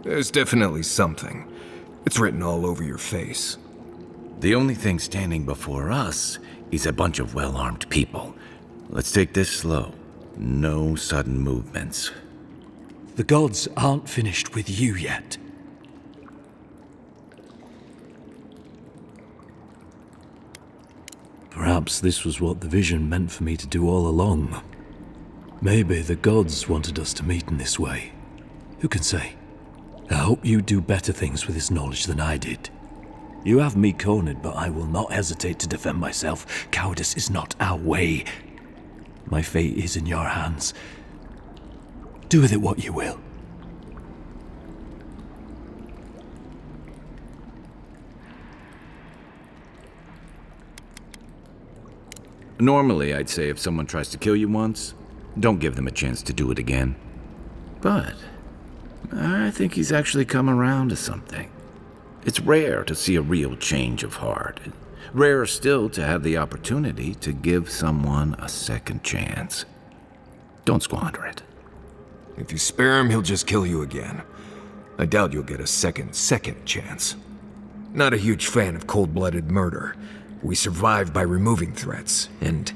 There's definitely something. It's written all over your face. The only thing standing before us is a bunch of well-armed people. Let's take this slow. No sudden movements. The gods aren't finished with you yet. Perhaps this was what the vision meant for me to do all along. Maybe the gods wanted us to meet in this way. Who can say? I hope you do better things with this knowledge than I did. You have me cornered, but I will not hesitate to defend myself. Cowardice is not our way. My fate is in your hands. Do with it what you will. Normally, I'd say if someone tries to kill you once, don't give them a chance to do it again. But I think he's actually come around to something. It's rare to see a real change of heart. Rarer still to have the opportunity to give someone a second chance. Don't squander it. If you spare him, he'll just kill you again. I doubt you'll get a second chance. Not a huge fan of cold-blooded murder. We survive by removing threats, and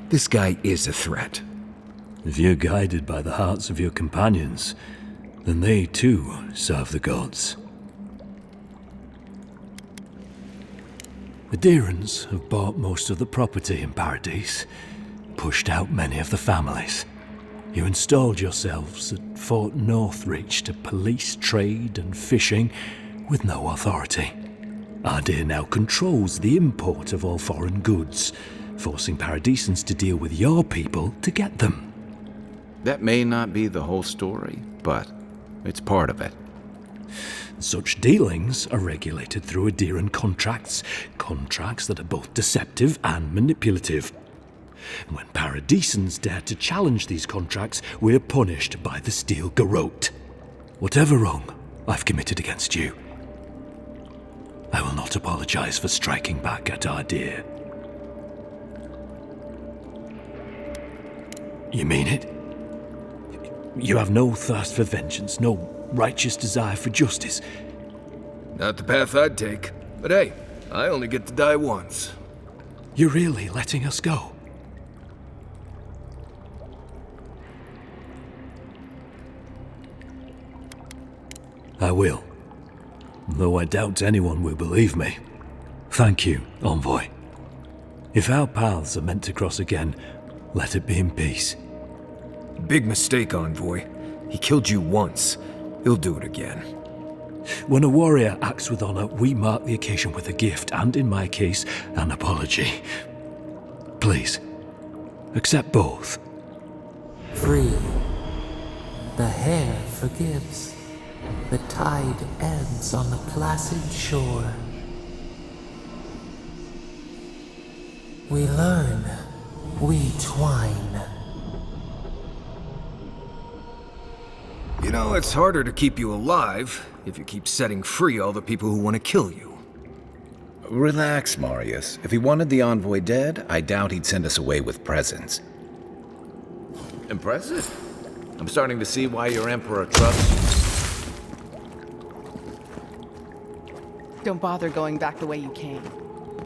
this guy is a threat. If you're guided by the hearts of your companions, then they too serve the gods. The Deerans have bought most of the property in Paradise, pushed out many of the families. You installed yourselves at Fort Northreach to police trade and fishing with no authority. Ardea now controls the import of all foreign goods, forcing Paradisans to deal with your people to get them. That may not be the whole story, but it's part of it. Such dealings are regulated through Aderan contracts that are both deceptive and manipulative. And when Paradisans dare to challenge these contracts, we're punished by the Steel Garrote. Whatever wrong I've committed against you, I will not apologize for striking back at Ardea. You mean it? You have no thirst for vengeance, no righteous desire for justice? Not the path I'd take. But hey, I only get to die once. You're really letting us go? I will. Though I doubt anyone will believe me. Thank you, Envoy. If our paths are meant to cross again, let it be in peace. Big mistake, Envoy. He killed you once. He'll do it again. When a warrior acts with honor, we mark the occasion with a gift, and in my case, an apology. Please, accept both. Free. The hair forgives. The tide ends on the placid shore. We learn. We twine. You know, it's harder to keep you alive if you keep setting free all the people who want to kill you. Relax, Marius. If he wanted the Envoy dead, I doubt he'd send us away with presents. Impressive. I'm starting to see why your Emperor trusts you. Don't bother going back the way you came.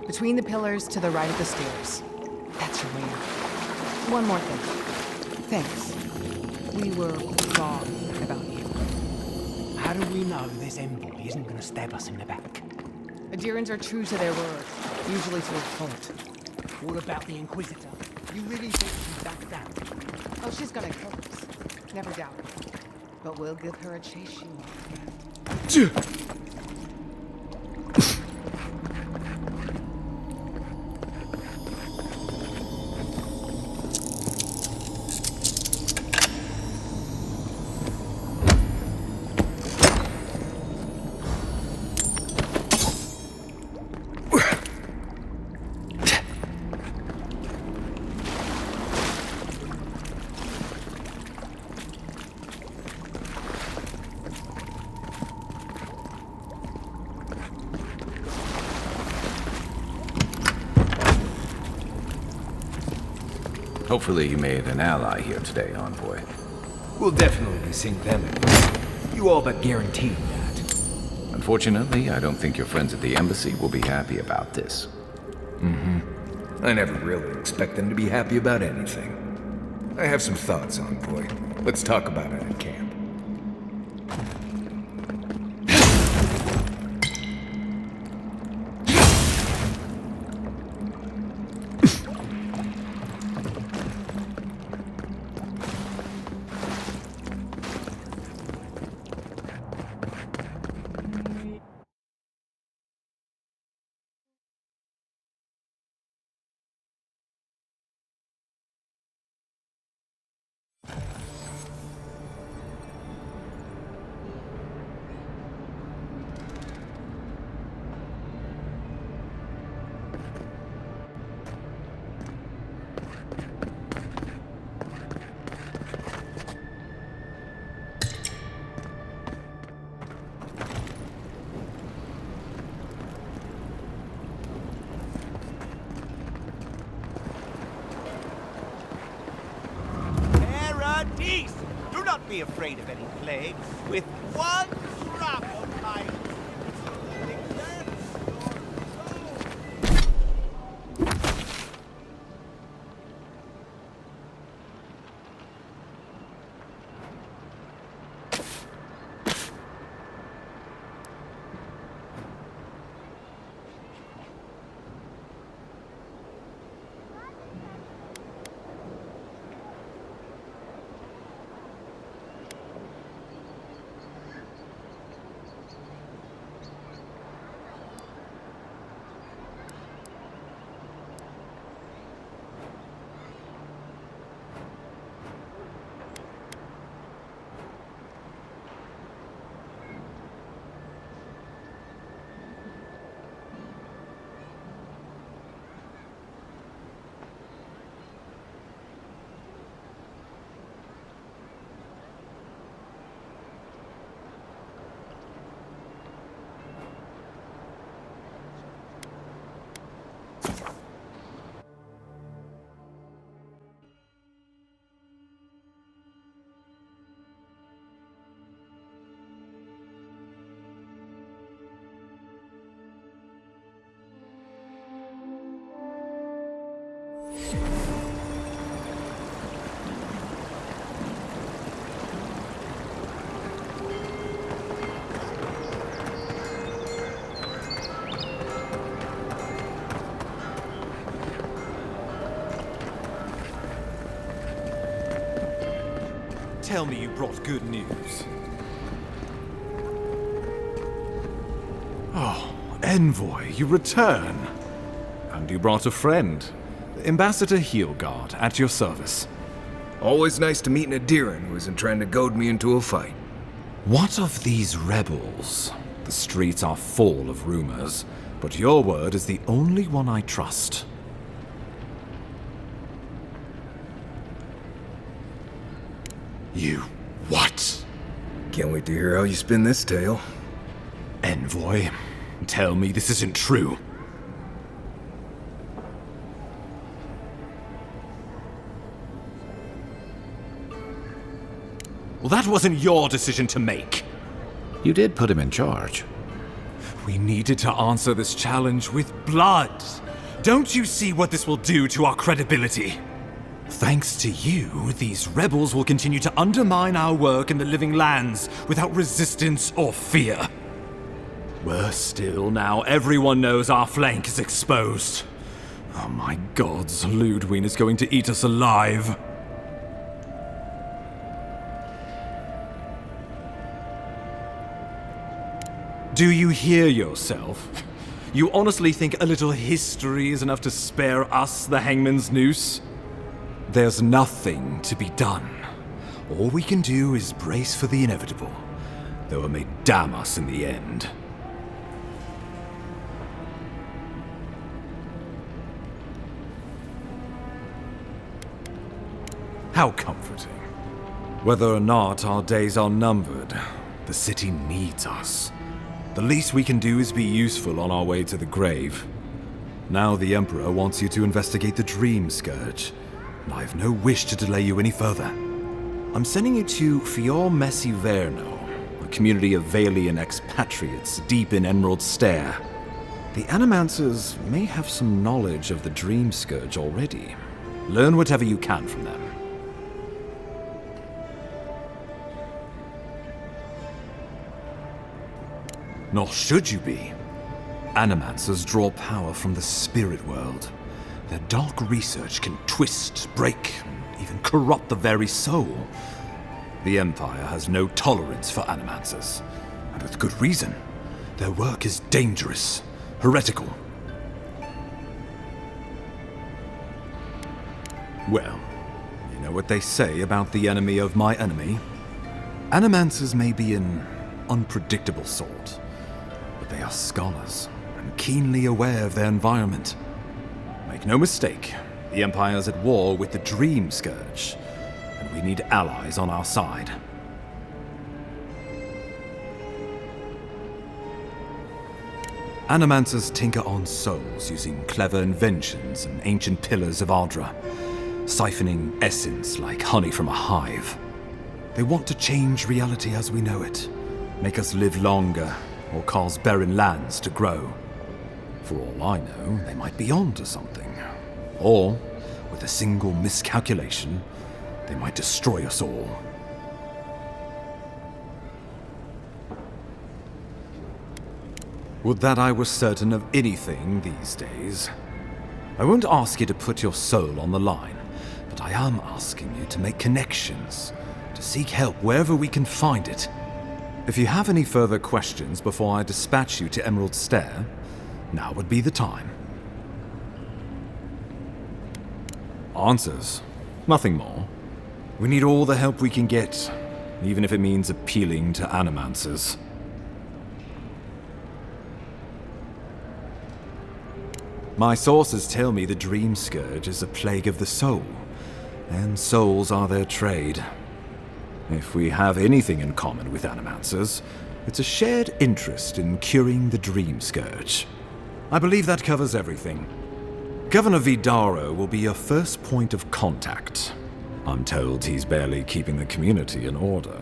Between the pillars to the right of the stairs. That's your way out. One more thing. Thanks. We were wrong about you. How do we know this envoy isn't going to stab us in the back? Adirans are true to their word, usually to a fault. What about the Inquisitor? You really think she's back down? Oh, she's gonna kill us. Never doubt it. But we'll give her a chase she won't. Hopefully you made an ally here today, Envoy. We'll definitely sink them in. You all but guaranteed that. Unfortunately, I don't think your friends at the embassy will be happy about this. I never really expect them to be happy about anything. I have some thoughts, Envoy. Let's talk about it in camp. not be afraid of any plague. With one drop of my... Tell me you brought good news. Oh, Envoy, you return. And you brought a friend. Ambassador Heelguard, at your service. Always nice to meet an Adiran who isn't trying to goad me into a fight. What of these rebels? The streets are full of rumors, but your word is the only one I trust. You what? Can't wait to hear how you spin this tale. Envoy, tell me this isn't true. Well, that wasn't your decision to make. You did put him in charge. We needed to answer this challenge with blood. Don't you see what this will do to our credibility? Thanks to you, these rebels will continue to undermine our work in the Living Lands without resistance or fear. Worse still, now everyone knows our flank is exposed. Oh my gods, Ludwig is going to eat us alive. Do you hear yourself? You honestly think a little history is enough to spare us the hangman's noose? There's nothing to be done. All we can do is brace for the inevitable, though it may damn us in the end. How comforting. Whether or not our days are numbered, the city needs us. The least we can do is be useful on our way to the grave. Now the Emperor wants you to investigate the Dream Scourge, and I have no wish to delay you any further. I'm sending you to Fior Messi Verno, a community of Valian expatriates deep in Emerald Stair. The Animancers may have some knowledge of the Dream Scourge already. Learn whatever you can from them. Nor should you be. Animancers draw power from the spirit world. Their dark research can twist, break, and even corrupt the very soul. The Empire has no tolerance for Animancers, and with good reason. Their work is dangerous, heretical. Well, you know what they say about the enemy of my enemy? Animancers may be an unpredictable sort, but they are scholars and keenly aware of their environment. Make no mistake, the Empire is at war with the Dream Scourge, and we need allies on our side. Animancers tinker on souls using clever inventions and ancient pillars of Ardra, siphoning essence like honey from a hive. They want to change reality as we know it, make us live longer, or cause barren lands to grow. For all I know, they might be onto something. Or, with a single miscalculation, they might destroy us all. Would that I were certain of anything these days. I won't ask you to put your soul on the line, but I am asking you to make connections, to seek help wherever we can find it. If you have any further questions before I dispatch you to Emerald Stair, now would be the time. Answers. Nothing more. We need all the help we can get, even if it means appealing to animancers. My sources tell me the Dream Scourge is a plague of the soul, and souls are their trade. If we have anything in common with animancers, it's a shared interest in curing the Dream Scourge. I believe that covers everything. Governor Vidaro will be your first point of contact. I'm told he's barely keeping the community in order.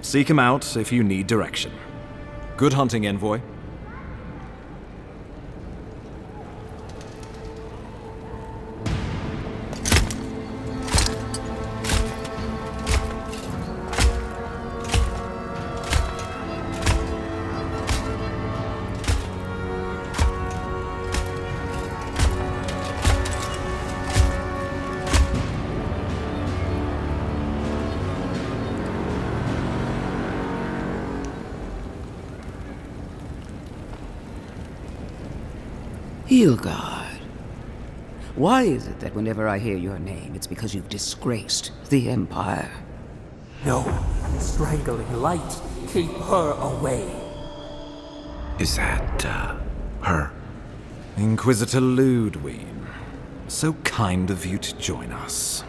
Seek him out if you need direction. Good hunting, Envoy. Hilgard. Why is it that whenever I hear your name, it's because you've disgraced the Empire? No, strangling light. Keep her away. Is that, her? Inquisitor Ludwig. So kind of you to join us.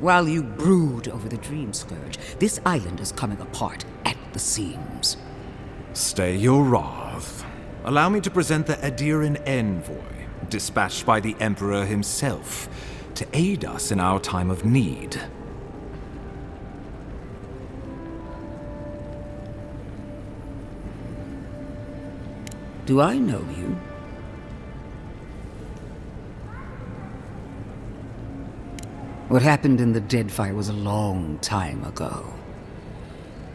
While you brood over the Dream Scourge, this island is coming apart at the seams. Stay your wrath. Allow me to present the Adiran Envoy, dispatched by the Emperor himself, to aid us in our time of need. Do I know you? What happened in the Deadfire was a long time ago.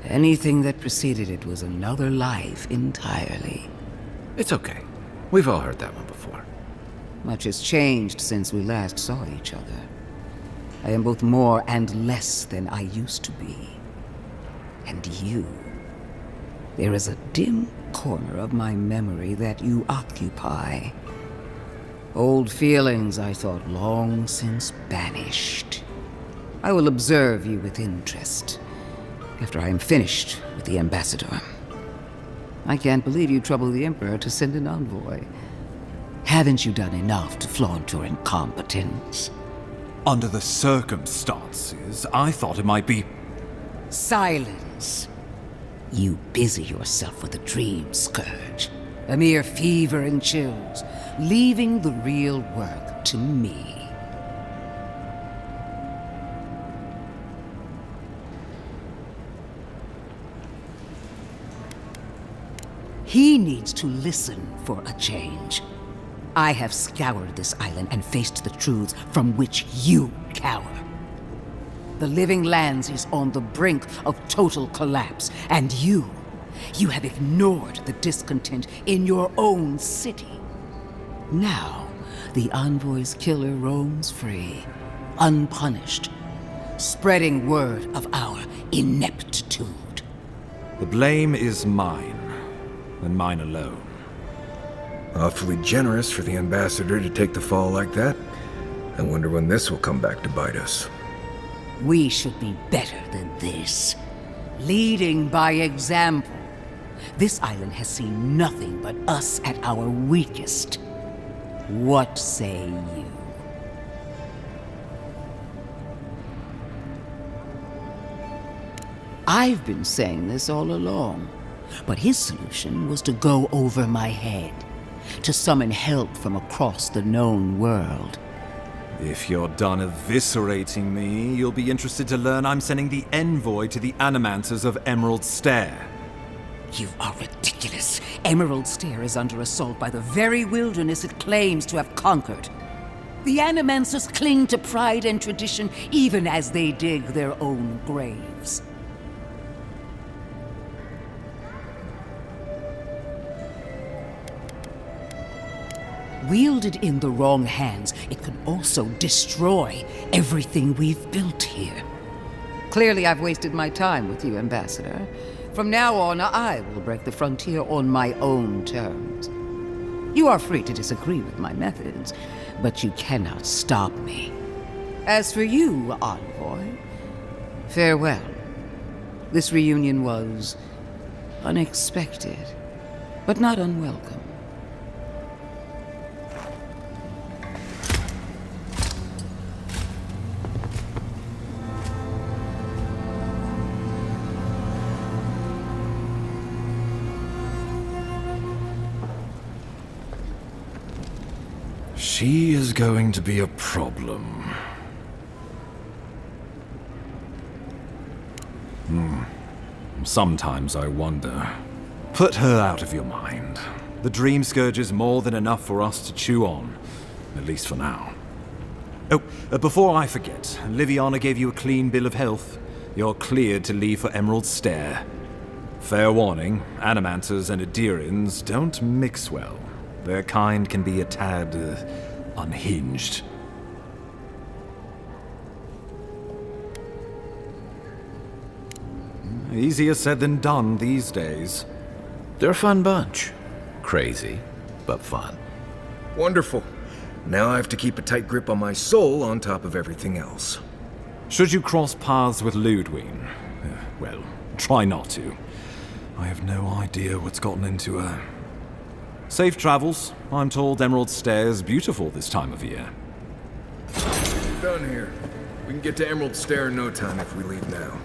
Anything that preceded it was another life entirely. It's okay. We've all heard that one before. Much has changed since we last saw each other. I am both more and less than I used to be. And you. There is a dim corner of my memory that you occupy. Old feelings I thought long since banished. I will observe you with interest after I am finished with the ambassador. I can't believe you troubled the Emperor to send an envoy. Haven't you done enough to flaunt your incompetence? Under the circumstances, I thought it might be... Silence. You busy yourself with the Dream Scourge. A mere fever and chills, leaving the real work to me. He needs to listen for a change. I have scoured this island and faced the truths from which you cower. The Living Lands is on the brink of total collapse, and you have ignored the discontent in your own city. Now, the Envoy's killer roams free, unpunished, spreading word of our ineptitude. The blame is mine, and mine alone. Awfully generous for the ambassador to take the fall like that. I wonder when this will come back to bite us. We should be better than this. Leading by example. This island has seen nothing but us at our weakest. What say you? I've been saying this all along, but his solution was to go over my head, to summon help from across the known world. If you're done eviscerating me, you'll be interested to learn I'm sending the envoy to the Animanters of Emerald Stair. You are ridiculous. Emerald Stair is under assault by the very wilderness it claims to have conquered. The Animancers cling to pride and tradition even as they dig their own graves. Wielded in the wrong hands, it can also destroy everything we've built here. Clearly, I've wasted my time with you, Ambassador. From now on, I will break the frontier on my own terms. You are free to disagree with my methods, but you cannot stop me. As for you, Envoy, farewell. This reunion was unexpected, but not unwelcome. She is going to be a problem. Sometimes I wonder. Put her out of your mind. The Dream Scourge is more than enough for us to chew on. At least for now. Oh, before I forget, Liviana gave you a clean bill of health. You're cleared to leave for Emerald Stair. Fair warning, Animanters and Adirans don't mix well. Their kind can be a tad unhinged. Easier said than done these days. They're a fun bunch. Crazy, but fun. Wonderful. Now I have to keep a tight grip on my soul on top of everything else. Should you cross paths with Ludwig, well, try not to. I have no idea what's gotten into her. Safe travels. I'm told Emerald Stair is beautiful this time of year. We're done here. We can get to Emerald Stair in no time if we leave now.